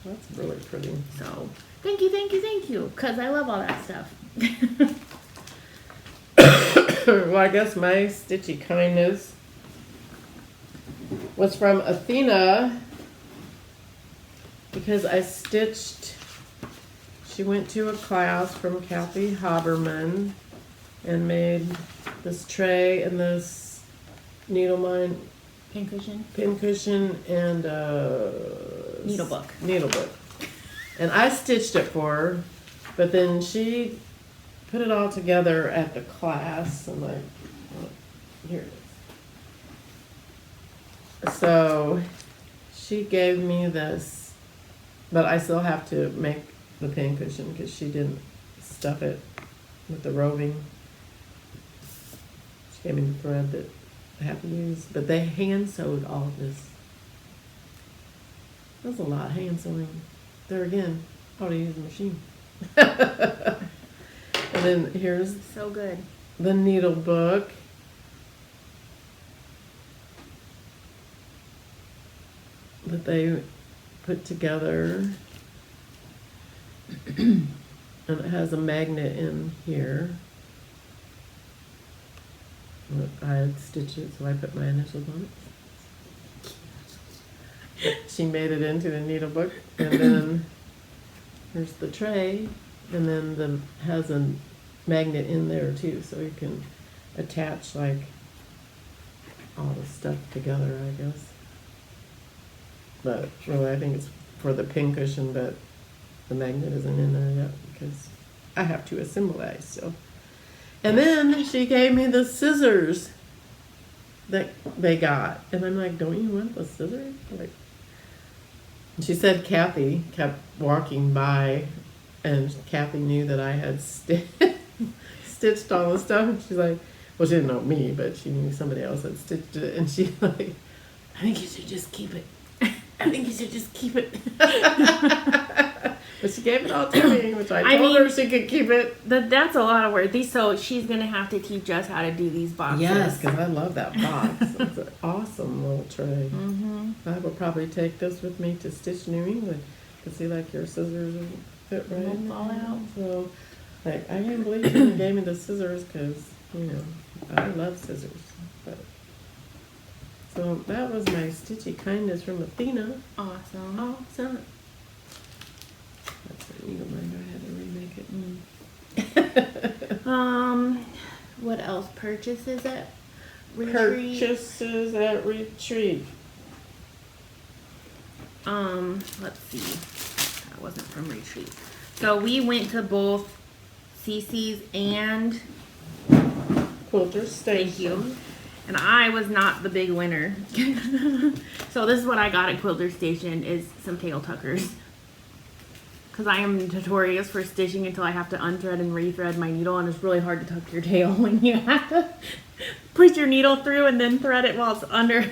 that. That's really pretty. So thank you, because I love all that stuff. Well, I guess my stitchy kindness was from Athena because I stitched. She went to a class from Kathy Haberman and made this tray and this needle mine Pincushion. pincushion and Needle book. Needle book. And I stitched it for her, but then she put it all together at the class and like, oh, here it is. So she gave me this, but I still have to make the pincushion because she didn't stuff it with the roving. She gave me the thread that I have to use, but they hand sewed all of this. That's a lot, hand sewing. There again, I ought to use a machine. And then here's So good. the needle book. That they put together. And it has a magnet in here. I had stitched it, so I put my initials on it. She made it into the needle book, and then here's the tray, and then the has a magnet in there too, so you can attach like all the stuff together, I guess. But really, I think it's for the pincushion, but the magnet isn't in there yet because I have to assemble that still. And then she gave me the scissors that they got. And I'm like, don't you want the scissors? Like, she said Kathy kept walking by and Kathy knew that I had stitched all the stuff. And she's like, well, she didn't know me, but she knew somebody else had stitched it. And she's like, I think you should just keep it. I think you should just keep it. But she gave it all to me, which I told her she could keep it. That's a lot of work. So she's going to have to teach us how to do these boxes. Yes, because I love that box. It's an awesome little tray. Mm-hmm. I will probably take this with me to Stitch New England to see like your scissors will fit right. Won't fall out. So, like, I can't believe she gave me the scissors because, you know, I love scissors. But, so that was my stitchy kindness from Athena. Awesome. Awesome. That's a needle minder. I had to remake it. What else? Purchases at Retreat? Purchases at Retreat. Let's see. That wasn't from Retreat. So we went to both Cece's and Quilter Station. Thank you. And I was not the big winner. So this is what I got at Quilter Station is some tail tuckers. Because I am notorious for stitching until I have to unthread and rethread my needle, and it's really hard to tuck your tail when you have to push your needle through and then thread it while it's under.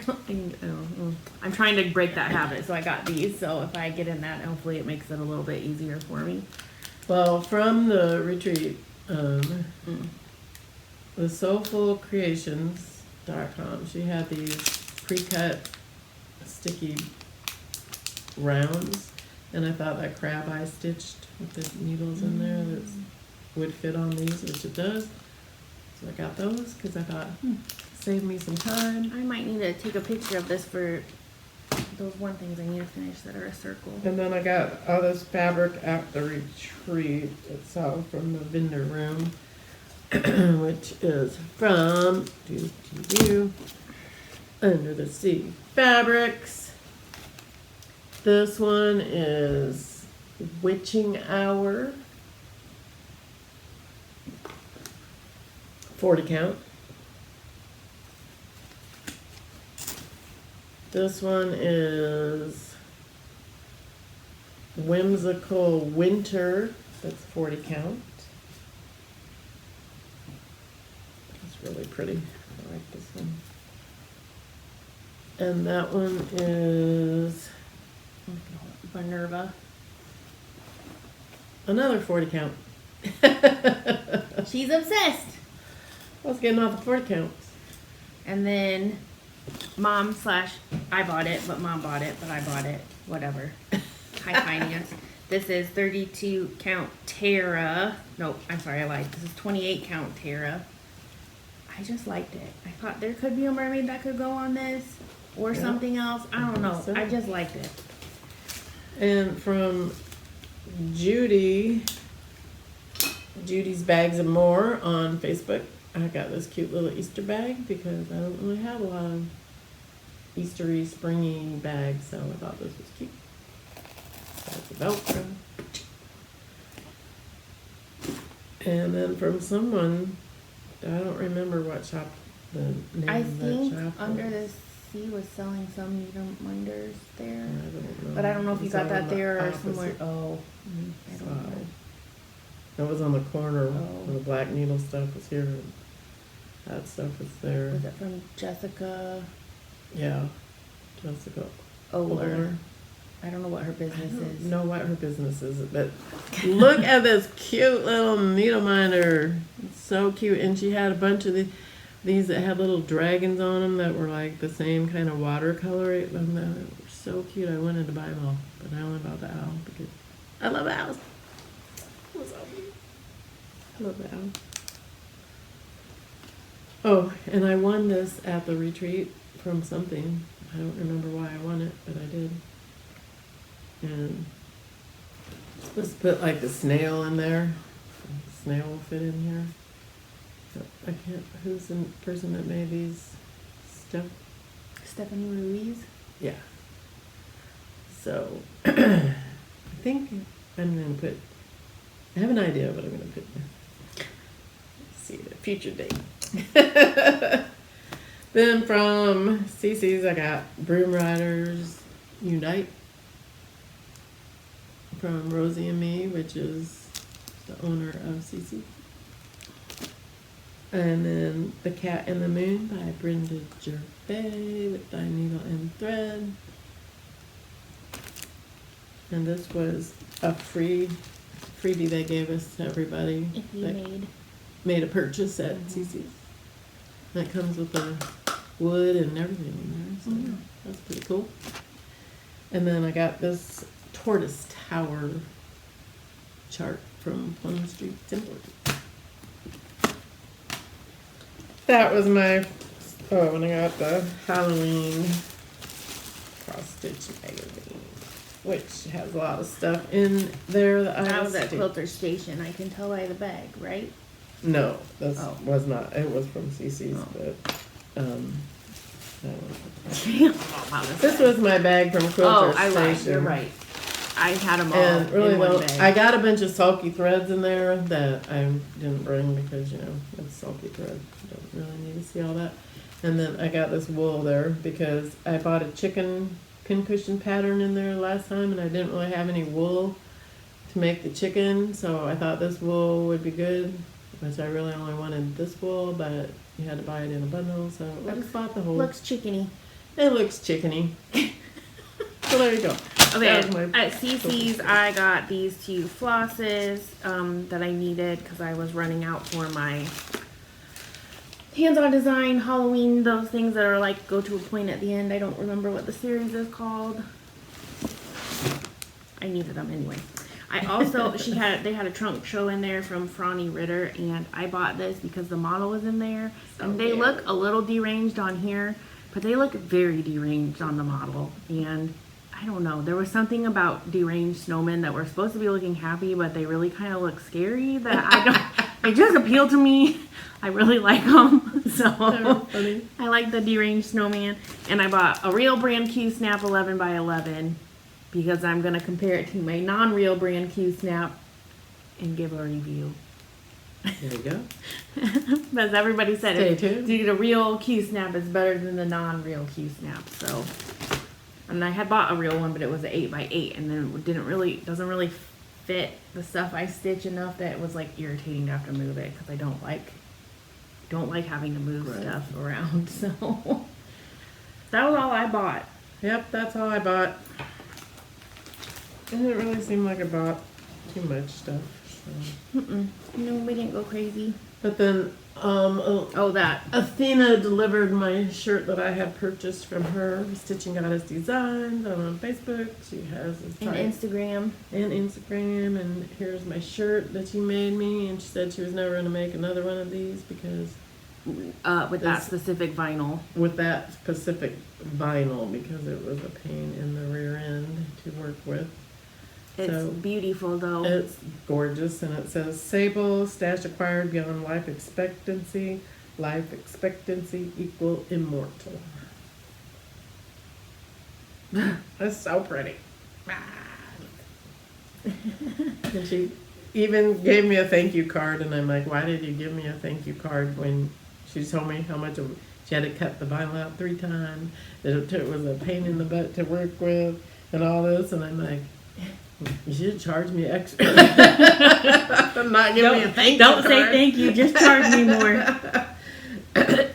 I'm trying to break that habit, so I got these. So if I get in that, hopefully it makes it a little bit easier for me. Well, from the retreat, the soulfulcreations.com, she had these pre-cut sticky rounds. And I thought that crab eye stitched with the needles in there that would fit on these, which it does. So I got those because I thought, save me some time. I might need to take a picture of this for those one things I need to finish that are a circle. And then I got all this fabric at the retreat itself from the vendor room, which is from Under the Sea Fabrics. This one is Witching Hour, 40 count. This one is Whimsical Winter. That's 40 count. It's really pretty. I like this one. And that one is Minerva. another 40 count. She's obsessed. I was getting all the 40 counts. And then I bought it, but mom bought it, but I bought it. Whatever. High finance. This is 32 count Terra. Nope, I'm sorry, I lied. This is 28 count Terra. I just liked it. I thought there could be a mermaid that could go on this or Yeah. something else. I don't know. So. I just liked it. And from Judy's Bags and More on Facebook, I got this cute little Easter bag because I don't really have a lot of Eastery, springy bags, so I thought this was cute. Got the Velcro. And then from someone, I don't remember what shop, the name I of that think shop Under the was. Sea was selling some meter minders there. I don't know. But I don't know if you It's got on that the there or opposite somewhere. Oh, I don't know. side. It was on the corner Oh. where the Black Needle stuff was here. And that stuff was there. Was it from Jessica Yeah, Jessica Oler? Oler. I don't know what her I business don't is. know what her business is, but look at this cute little needle minder. It's so cute, and she had a bunch of these that had little dragons on them that were like the same kind of watercolor. They were so cute. I wanted to buy them all, but I only bought the owl because I love owls. It was so cute. I love the owl. Oh, and I won this at the retreat from something. I don't remember why I won it, but I did. And let's put like the snail in there. The snail will fit in here. I can't. Who's the person that made these stuff? Stephanie Ruiz. Yeah. So I think I'm gonna put. I have an idea of what I'm gonna put there. Let's see the future date. Then from CC's I got Broom Riders Unite. From Rosie and Me, which is the owner of CC. And then The Cat and the Moon by Brenda Gervais with Dye Needle and Thread. And this was a freebie they gave us to everybody If you that made a purchase at CC's. That comes with the wood and everything in there, so that's pretty cool. And then I got this Tortoise Tower chart from Plum Street Timber. That was my, and I got the Halloween cross stitch magazine, which has a lot of stuff in there that That I was at stitched. Quilter Station. I can tell by the bag, right? No, this Oh. was not. It was from CC's, Oh. but that was. This This was my bag from Quilter Oh, I lied. Station. You're right. I had them all And really in one though, bag. I got a bunch of sulky threads in there that I didn't bring because, it's sulky thread. You don't really need to see all that. And then I got this wool there because I bought a chicken pincushion pattern in there last time and I didn't really have any wool to make the chicken, so I thought this wool would be good, which I really only wanted this wool, but you had to buy it in a bundle, so I just bought the whole. Looks chickeny. It looks chickeny. So there you go. Okay, That was my- at CC's I got these two flosses that I needed because I was running out for my hands-on design Halloween, those things that are like go to a point at the end. I don't remember what the series is called. I needed them anyway. I also they had a trunk show in there from Franny Ritter, and I bought this because the model was in there, and they cute. look a little deranged on here, but they look very deranged on the model. And I don't know, there was something about deranged snowmen that were supposed to be looking happy, but they really kind of look scary. That I don't. They just appeal to me. I really like them, so Funny. I like the deranged snowman. And I bought a Real Brand Q Snap 11 by 11 because I'm gonna compare it to my non-Real Brand Q Snap and give a review. There you go. Because everybody said Stay it, tuned. to get a real Q-snap is better than the non-real Q-snap. So, and I had bought a real one, but it was an 8x8, and then it doesn't really fit the stuff I stitch enough that it was like irritating to have to move it because I don't like having to move Right. stuff around. So that was all I bought. Yep, that's all I bought. It didn't really seem like I bought too much stuff. So. No, we didn't go crazy. But then Oh, that. Athena delivered my shirt that I had purchased from her, Stitching Goddess Designs, on Facebook. She has a And site Instagram. and Instagram, and here's my shirt that she made me, and she said she was never going to make another one of these because With that This- specific vinyl. with that specific vinyl, because it was a pain in the rear end to work with. It's So- beautiful though. It's gorgeous, and it says Sable stash acquired beyond life expectancy equal immortal. That's so pretty. And she even gave me a thank you card, and I'm like, why did you give me a thank you card when she told me how much she had to cut the vinyl out 3 times, that it was a pain in the butt to work with, and all this, and I'm like, you should charge me extra. I'm not giving me a thank you Don't card. say thank you, just charge me more.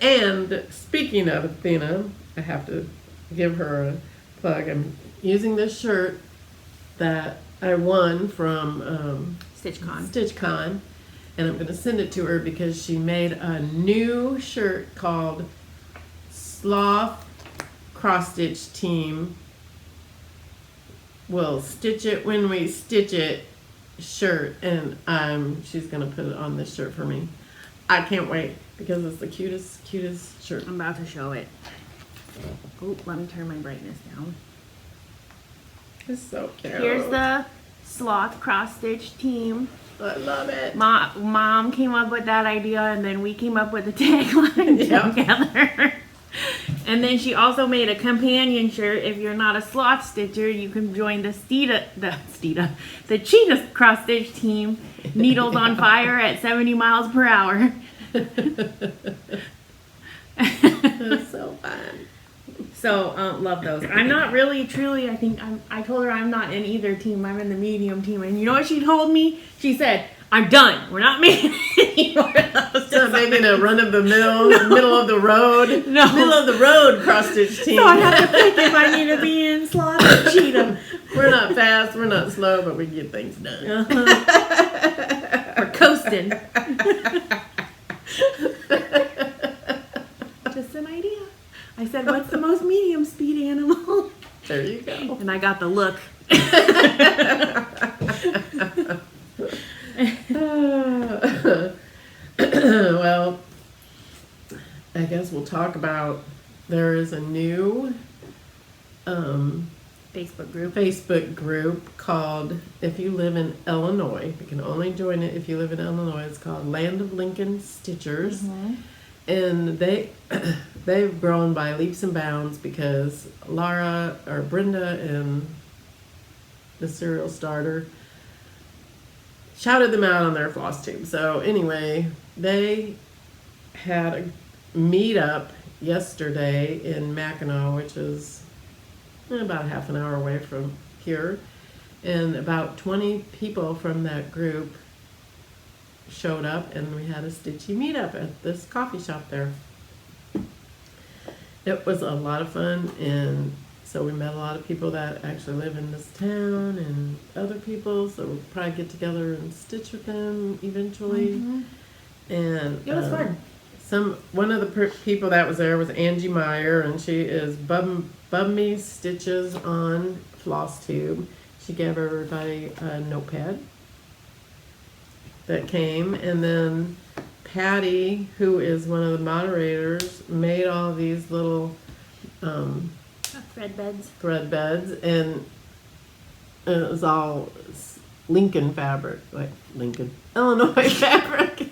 And speaking of Athena, I have to give her a plug. I'm using this shirt that I won from StitchCon. StitchCon, and I'm going to send it to her because she made a new shirt called Sloth Cross Stitch Team Will Stitch It When We Stitch It shirt, and she's going to put it on this shirt for me. I can't wait because it's the cutest shirt. I'm about to show it. Oh, let me turn my brightness down. It's so cute. Here's the Sloth Cross Stitch Team. I love it. Mom came up with that idea, and then we came up with the tagline Yep. together. And then she also made a companion shirt. If you're not a sloth stitcher, you can join the Cheetah Cross Stitch Team. Needles on fire at 70 miles per hour. It's so fun. So, love those. I'm not really, truly, I told her I'm not in either team. I'm in the medium team. And you know what she told me? She said, I'm done. We're not making any more of those. It's not making a run of the middle of the road. No. Middle of the road cross stitch team. So I have to pick if I need to be in sloth or cheetah. We're not fast, we're not slow, but we get things done. We're coasting. Just an idea. I said, what's the most medium speed animal? There you go. And I got the look. Well, I guess we'll talk about, there is a new Facebook group called, if you live in Illinois, you can only join it if you live in Illinois. It's called Land of Lincoln Stitchers. And they've grown by leaps and bounds because Brenda and the Serial Starter shouted them out on their floss tube. So anyway, they had a meetup yesterday in Mackinac, which is about half an hour away from here, and about 20 people from that group showed up, and we had a stitchy meetup at this coffee shop there. It was a lot of fun, and so we met a lot of people that actually live in this town and other people, so we'll probably get together and stitch with them eventually. And It was fun. One of the people that was there was Angie Meyer, and she is Bummy Stitches on Floss Tube. She gave everybody a notepad that came, and then Patty, who is one of the moderators, made all these little Thread beds. thread beds, and it was all Lincoln fabric, like Lincoln, Illinois fabric.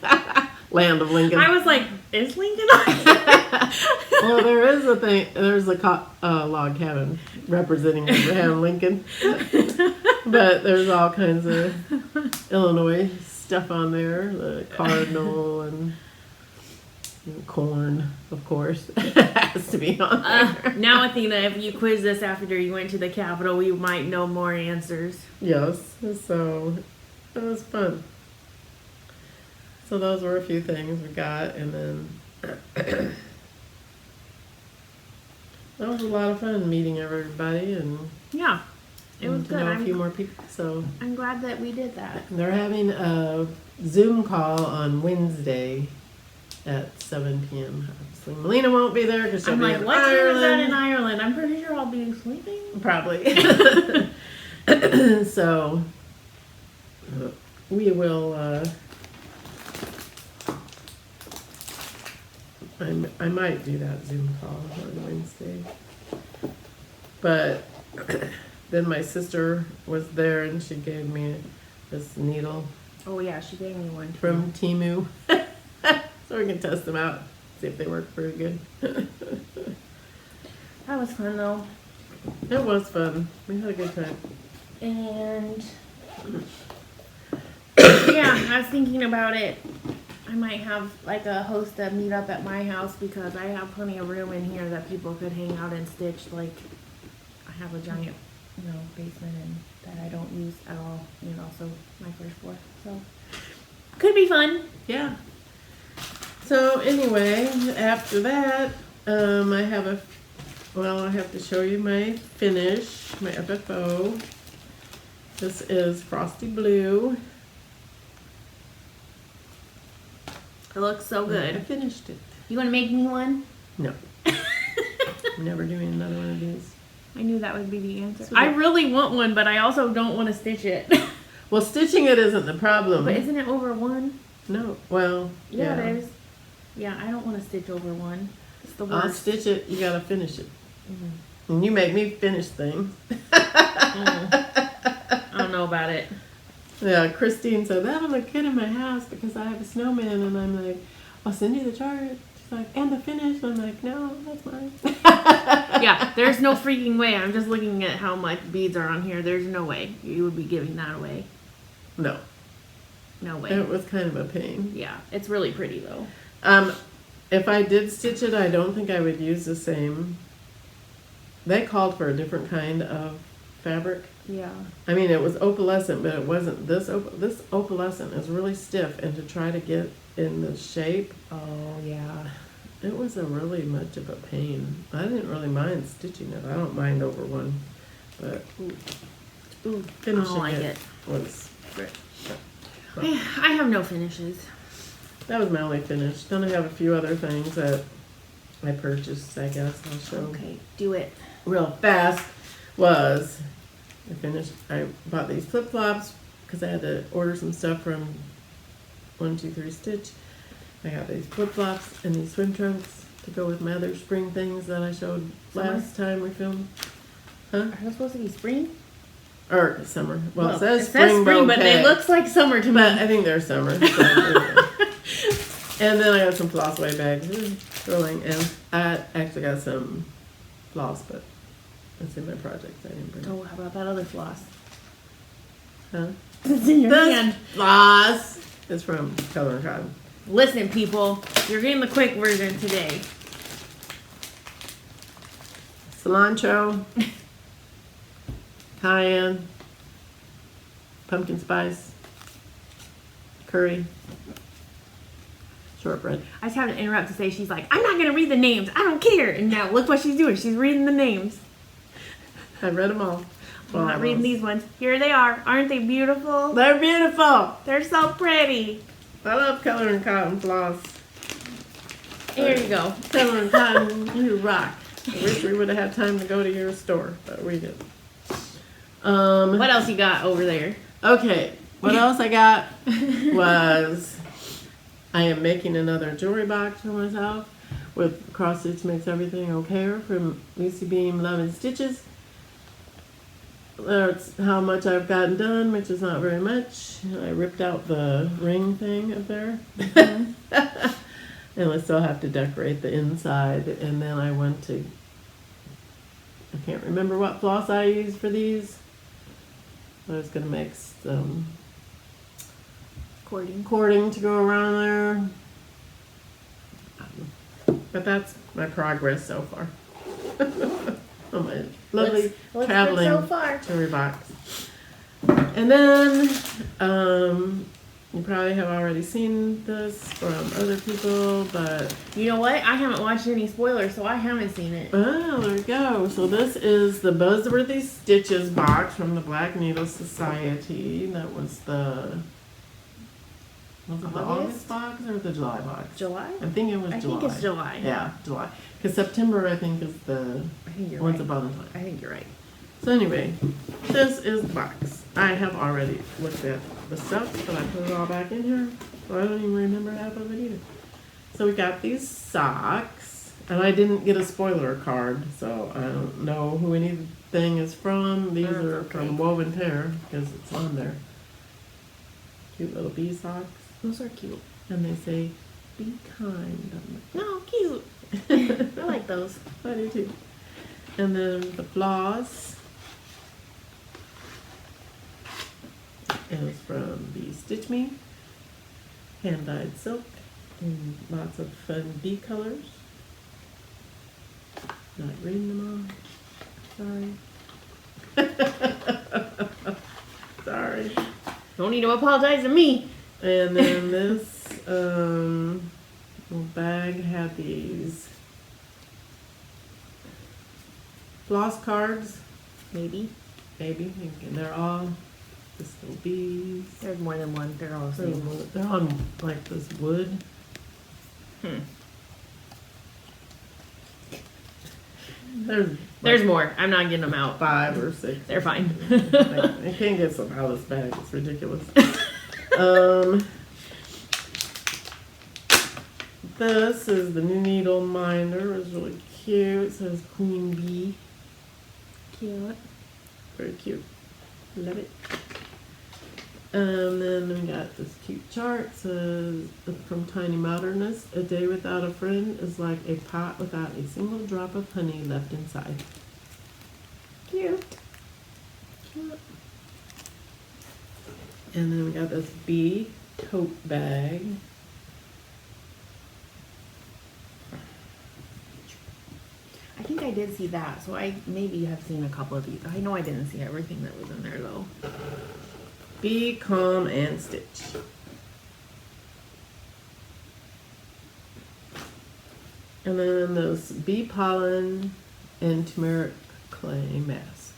Land of Lincoln. I was like, is Lincoln on here? Well, there is a thing. There's a log cabin representing Abraham Lincoln, but there's all kinds of Illinois stuff on there, the cardinal and corn, of course, has to be on there. Now I think that if you quiz us after you went to the Capitol, we might know more answers. Yes, so it was fun. So those were a few things we got, and then that was a lot of fun meeting everybody and Yeah, it was to good. know a few more people. So I'm glad that we did that. they're having a Zoom call on Wednesday at 7 p.m. So Melina won't be there because she'll I'm be like, in what time is that in Ireland. Ireland? I'm pretty sure I'll be sleeping. Probably. So we will. I might do that Zoom call on Wednesday. But then my sister was there and she gave me this needle Oh yeah, she gave me one too. from Temu. So we can test them out, see if they work pretty good. That was fun though. It was fun. We had a good time. And yeah, I was thinking about it. I might have like a host a meetup at my house because I have plenty of room in here that people could hang out and stitch. Like I have a giant, basement and that I don't use at all, and also my first floor. So could be fun. Yeah. So anyway, after that, I have to show you my finish, my FFO. This is Frosty Blue. It looks so I good. finished it. You want to make me one? No. I'm never doing another one of these. I knew that would be the answer. So I that- really want one, but I also don't want to stitch it. Well, stitching it isn't the problem. But isn't it over one? No. Well, Yeah, it is. Yeah, I don't want to stitch over one. It's the I'll worst. stitch it. You gotta finish it. Mhm. And you make me finish things. I don't know about it. Yeah, Christine said, that'll look good in my house because I have a snowman. And I'm like, I'll send you the chart. She's like, and the finish. I'm like, no, that's mine. Yeah, there's no freaking way. I'm just looking at how much beads are on here. There's no way you would be giving that away. No, No way. it was kind of a pain. Yeah, it's really pretty though. If I did stitch it, I don't think I would use the same. They called for a different kind of fabric. Yeah. I mean, it was opalescent, but it wasn't this. This opalescent is really stiff, and to try to get in the shape, Oh yeah. it was a really much of a pain. I didn't really mind stitching it. I don't mind over one, but Ooh, finishing I don't like it, it. was great. I have no finishes. That was my only finish. Then I have a few other things that I purchased. I guess I'll show Okay, do it. real fast. I bought these flip flops because I had to order some stuff from 1-2-3 Stitch. I got these flip flops and these swim trunks to go with my other spring things that I showed last time we filmed. Huh? Are those supposed to be spring? Or summer. Well, it says spring, spring, but bouquet, it looks like summer to me. but I think they're summer. So anyway. And then I got some floss away bags. Rolling, and I actually got some floss, but it's in my project. I didn't bring it. Oh, how about that other floss? Huh? It's in your This hand. floss is from Color and Cotton. Listen, people, you're getting the quick version today. Cilantro, cayenne, pumpkin spice, curry, shortbread. I just have to interrupt to say she's like, I'm not going to read the names. I don't care. And now look what she's doing. She's reading the names. I read them all. I'm not reading these ones. Here they are. Aren't they beautiful? They're beautiful. They're so pretty. I love Color and Cotton floss. Here you go. Color and Cotton, you rock. I wish we would have had time to go to your store, but we didn't. What else you got over there? Okay, what else I got was I am making another jewelry box for myself with Cross Stitch Makes Everything Okay from Lucy Beam Love and Stitches. That's how much I've gotten done, which is not very much. I ripped out the ring thing up there. And I still have to decorate the inside. And then I went to, I can't remember what floss I used for these. I was going to make some cording to go around there. But that's my progress so far. Oh my lovely Looks traveling good so far. jewelry box. And then you probably have already seen this from other people, but You know what? I haven't watched any spoilers, so I haven't seen it. oh, there we go. So this is the Buzzworthy Stitches box from the Black Needle Society. That was the August August box or the July box? July? I think it was I July. think it's July. Yeah, July. Because September, I think, is the I think you're Once right. Upon a Time. I think you're right. So anyway, this is the box. I have already looked at the stuff, but I put it all back in here, so I don't even remember half of it either. So we got these socks, and I didn't get a spoiler card, so I don't know who anything is from. These That's are okay. from Woven Tear, because it's on there. Cute little bee socks, Those are cute. and they say, "Be kind." No, cute. I like those. I do too. And then the floss is from the Stitch Me, hand-dyed silk, in lots of fun bee colors. Not reading them all. Sorry. Sorry. Don't need to apologize to me. And then this little bag had these floss cards, Maybe. maybe, and they're all just little bees. There's more than one. They're all the same. They're on like this wood. There's more. I'm not getting them out. 5 or 6. They're fine. I can't get some out of this bag. It's ridiculous. This is the new needle minder. It's really cute. It says Queen Bee. Cute. Very cute. Love it. And then we got this cute chart. It says from Tiny Modernist, a day without a friend is like a pot without a single drop of honey left inside. Cute. Cute. And then we got this bee tote bag. I think I did see that, so I maybe have seen a couple of these. I know I didn't see everything that was in there though. Be calm and stitch. And then this bee pollen and turmeric clay mask,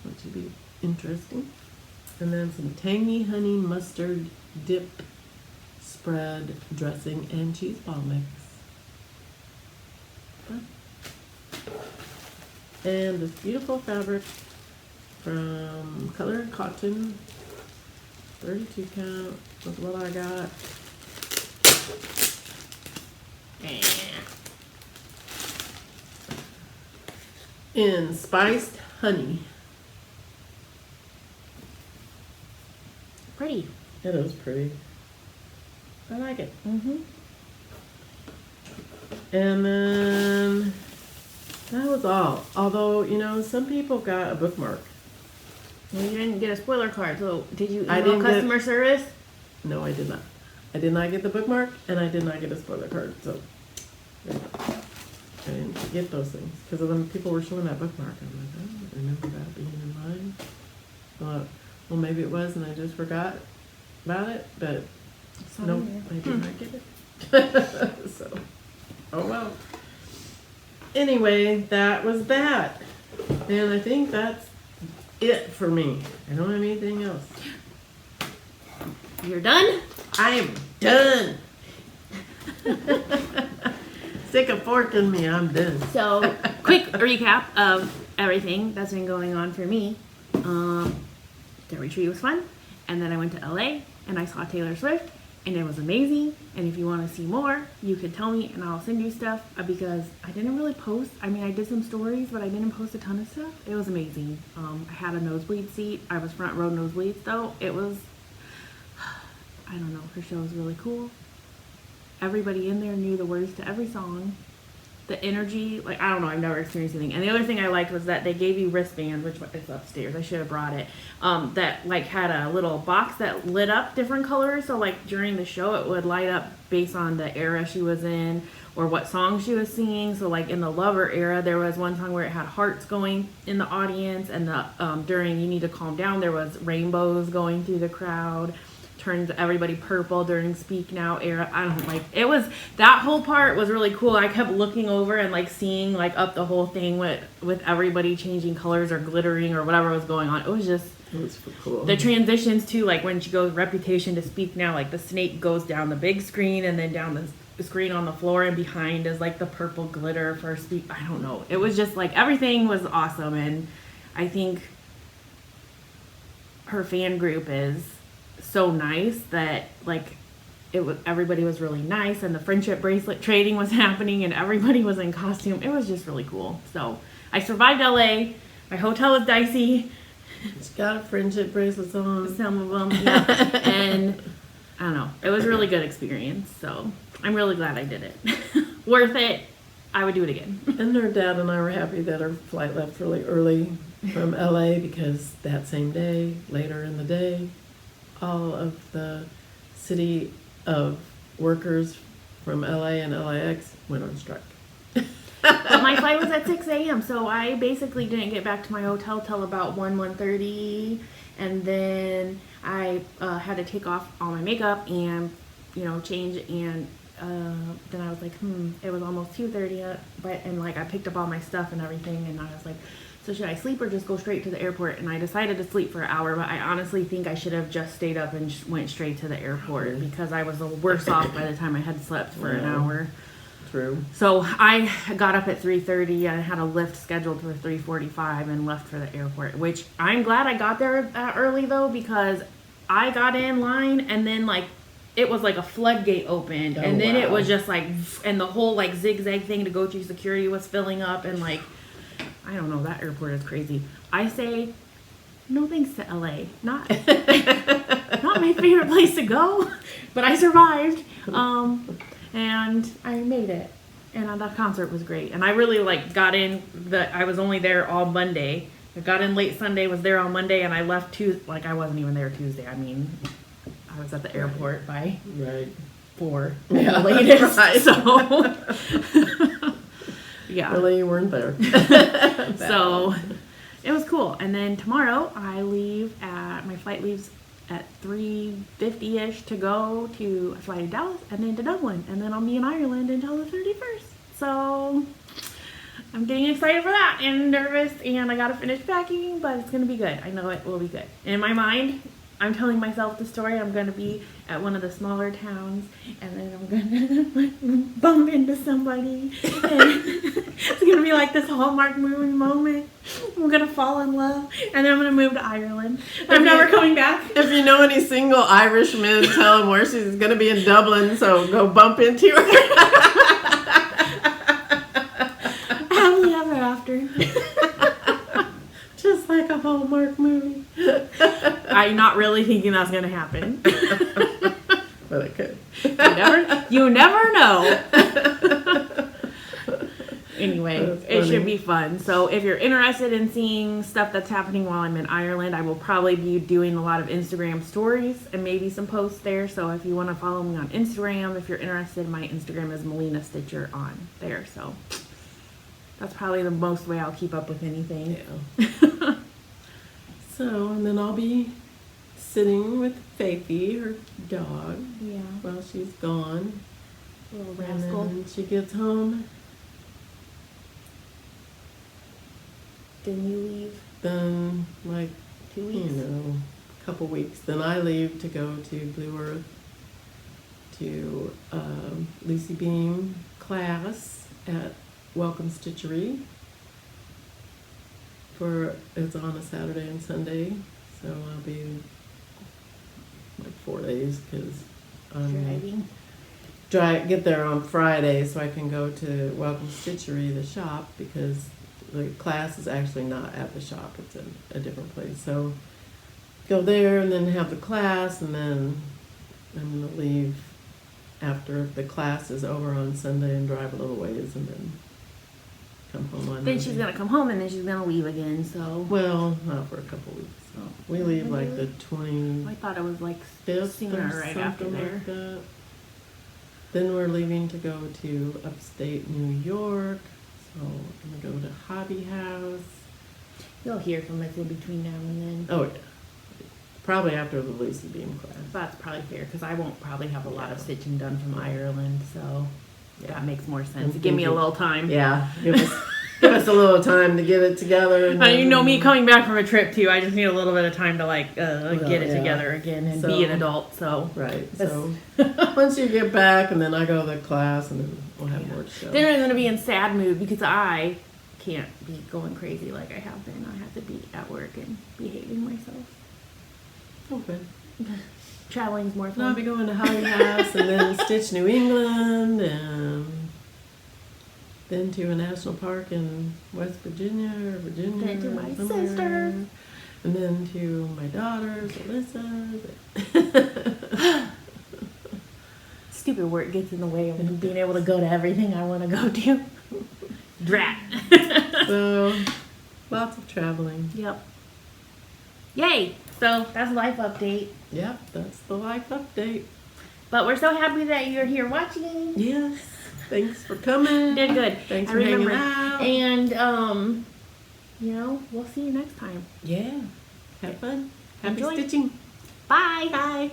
which would be interesting. And then some tangy honey mustard dip spread dressing and cheese ball mix. And this beautiful fabric from Color and Cotton, 32 count was what I got. In spiced honey. Pretty. It is pretty. I like it. Mm-hmm. And then that was all. Although, you know, some people got a bookmark. Well, you didn't get a spoiler card, so did you I email didn't get- customer service? No, I did not. I did not get the bookmark, and I did not get a spoiler card. So there you go. I didn't get those things because when people were showing that bookmark, I'm like, I don't remember that being in mine. Well, maybe it was, and I just forgot about it. But not no, in I there. did not get it. So, oh well. Anyway, that was that, and I think that's it for me. I don't have anything else. You're done? I am done. Stick a fork in me, I'm done. So, quick recap of everything that's been going on for me. The retreat was fun, and then I went to LA and I saw Taylor Swift, and it was amazing. And if you want to see more, you could tell me, and I'll send you stuff because I didn't really post. I mean, I did some stories, but I didn't post a ton of stuff. It was amazing. I had a nosebleed seat. I was front row nosebleeds though. It was, I don't know. Her show was really cool. Everybody in there knew the words to every song. the energy, like, I don't know, I've never experienced anything. And the other thing I liked was that they gave you wristbands, which is upstairs. I should have brought it. That like had a little box that lit up different colors. So like during the show, it would light up based on the era she was in or what song she was singing. So like in the Lover era, there was one song where it had hearts going in the audience, and the during You Need to Calm Down, there was rainbows going through the crowd. Turns everybody purple during Speak Now era. I don't like it. Was that whole part was really cool. I kept looking over and like seeing like up the whole thing with everybody changing colors or glittering or whatever was going on. It was cool. The transitions to like when she goes Reputation to Speak Now, like the snake goes down the big screen and then down the screen on the floor, and behind is like the purple glitter for Speak. I don't know. It was just like everything was awesome, and I think her fan group is so nice that like everybody was really nice, and the friendship bracelet trading was happening, and everybody was in costume. It was just really cool. So I survived LA. My hotel was dicey. She got her friendship bracelets on. Some of them, yeah. And I don't know. It was a really good experience. So I'm really glad I did it. Worth it. I would do it again. And her dad and I were happy that her flight left really early from LA, because that same day, later in the day, all of the city of workers from LA and LAX went on strike. But my flight was at 6 a.m., so I basically didn't get back to my hotel till about 1:30, and then I had to take off all my makeup and, change, and then I was like, it was almost 2:30, and like I picked up all my stuff and everything, and I was like, so should I sleep or just go straight to the airport? And I decided to sleep for an hour, but I honestly think I should have just stayed up and went straight to the airport, because I was worse off by the time I had slept for an hour. True. So I got up at 3:30. I had a lift scheduled for 3:45 and left for the airport, which I'm glad I got there that early though, because I got in line and then like it was like a floodgate opened, and then it was just like, and the whole like zigzag thing to go through security was filling up, and like, I don't know, that airport is crazy. I say no thanks to LA. Not my favorite place to go, but I survived. And I made it. And that concert was great. And I really got in I was only there all Monday. I got in late Sunday, was there on Monday, and I left Tuesday. Like, I wasn't even there Tuesday. I mean, I was at the airport by 4 at the latest. Right. So, yeah. Really, you weren't there. So, it was cool. And then tomorrow, my flight leaves at 3:50-ish to go to fly to Dallas and then to Dublin, and then I'll be in Ireland until the 31st. So I'm getting excited for that and nervous, and I gotta finish packing, but it's gonna be good. I know it will be good. In my mind, I'm telling myself the story. I'm gonna be at one of the smaller towns, and then I'm gonna bump into somebody, and it's gonna be like this Hallmark movie moment. I'm gonna fall in love, and then I'm gonna move to Ireland. I'm never coming back. If you know any single Irishmen, tell them where she's gonna be in Dublin, so go bump into her. Happily ever after. Just like a Hallmark movie. I'm not really thinking that's gonna happen. But it could. You never know. Anyway, it should be fun. So if you're interested in seeing stuff that's happening while I'm in Ireland, I will probably be doing a lot of Instagram stories and maybe some posts there. So if you want to follow me on Instagram, if you're interested, my Instagram is Melina Stitcher on there. So that's probably the most way I'll keep up with anything. Yeah. So, and then I'll be sitting with Faithy, her dog, while she's gone. Little And rascal. then she gets home. Then you leave Then, 2 weeks. A couple weeks. Then I leave to go to Blue Earth to Lucy Beam class at Welcome Stitchery. It's on a Saturday and Sunday, so I'll be 4 days because I'm get there on Friday so I can go to Welcome Stitchery, the shop, because the class is actually not at the shop, it's in a different place. So go there and then have the class, and then I'm going to leave after the class is over on Sunday and drive a little ways and then come home on Then Monday. she's gonna come home and then she's gonna leave again, so. Well, not for a couple weeks. Oh. We leave like the 25th I thought it was like or sooner right after something there. like that. Then we're leaving to go to upstate New York. So we're gonna go to Hobby House. You'll hear from us in between now and then. Oh yeah. Probably after the Lucy Beam class. That's probably fair, because I won't probably have a lot of Yeah. stitching done from Ireland, so Yeah. that makes more sense. I'm Give me a thinking- little time. Yeah. Give us a little time to get it together. And You know me then- coming back from a trip too. I just need a little bit of time to like get it yeah. together again and So- be an adult. So Right. That's- So once you get back, and then I go to the class, and then we'll have more to show. then I'm gonna be in sad mood because I can't be going crazy like I have been. I have to be at work and behaving myself. Okay. Traveling's more So I'll fun. be going to Hobby House, and then Stitch New England, and then to a national park in West Virginia or Virginia. Then to or my somewhere. sister. And then to my daughters, Alyssa. Stupid work gets in the way of me being able to go to everything I want to go to. Drat. So lots of traveling. Yep. Yay! So that's life update. Yep, that's the life update. But we're so happy that you're here watching. Yes. Thanks for coming. Did good. Thanks I for hanging remember. out. And we'll see you next time. Yeah. Have fun. Happy Enjoy. stitching. Bye. Bye.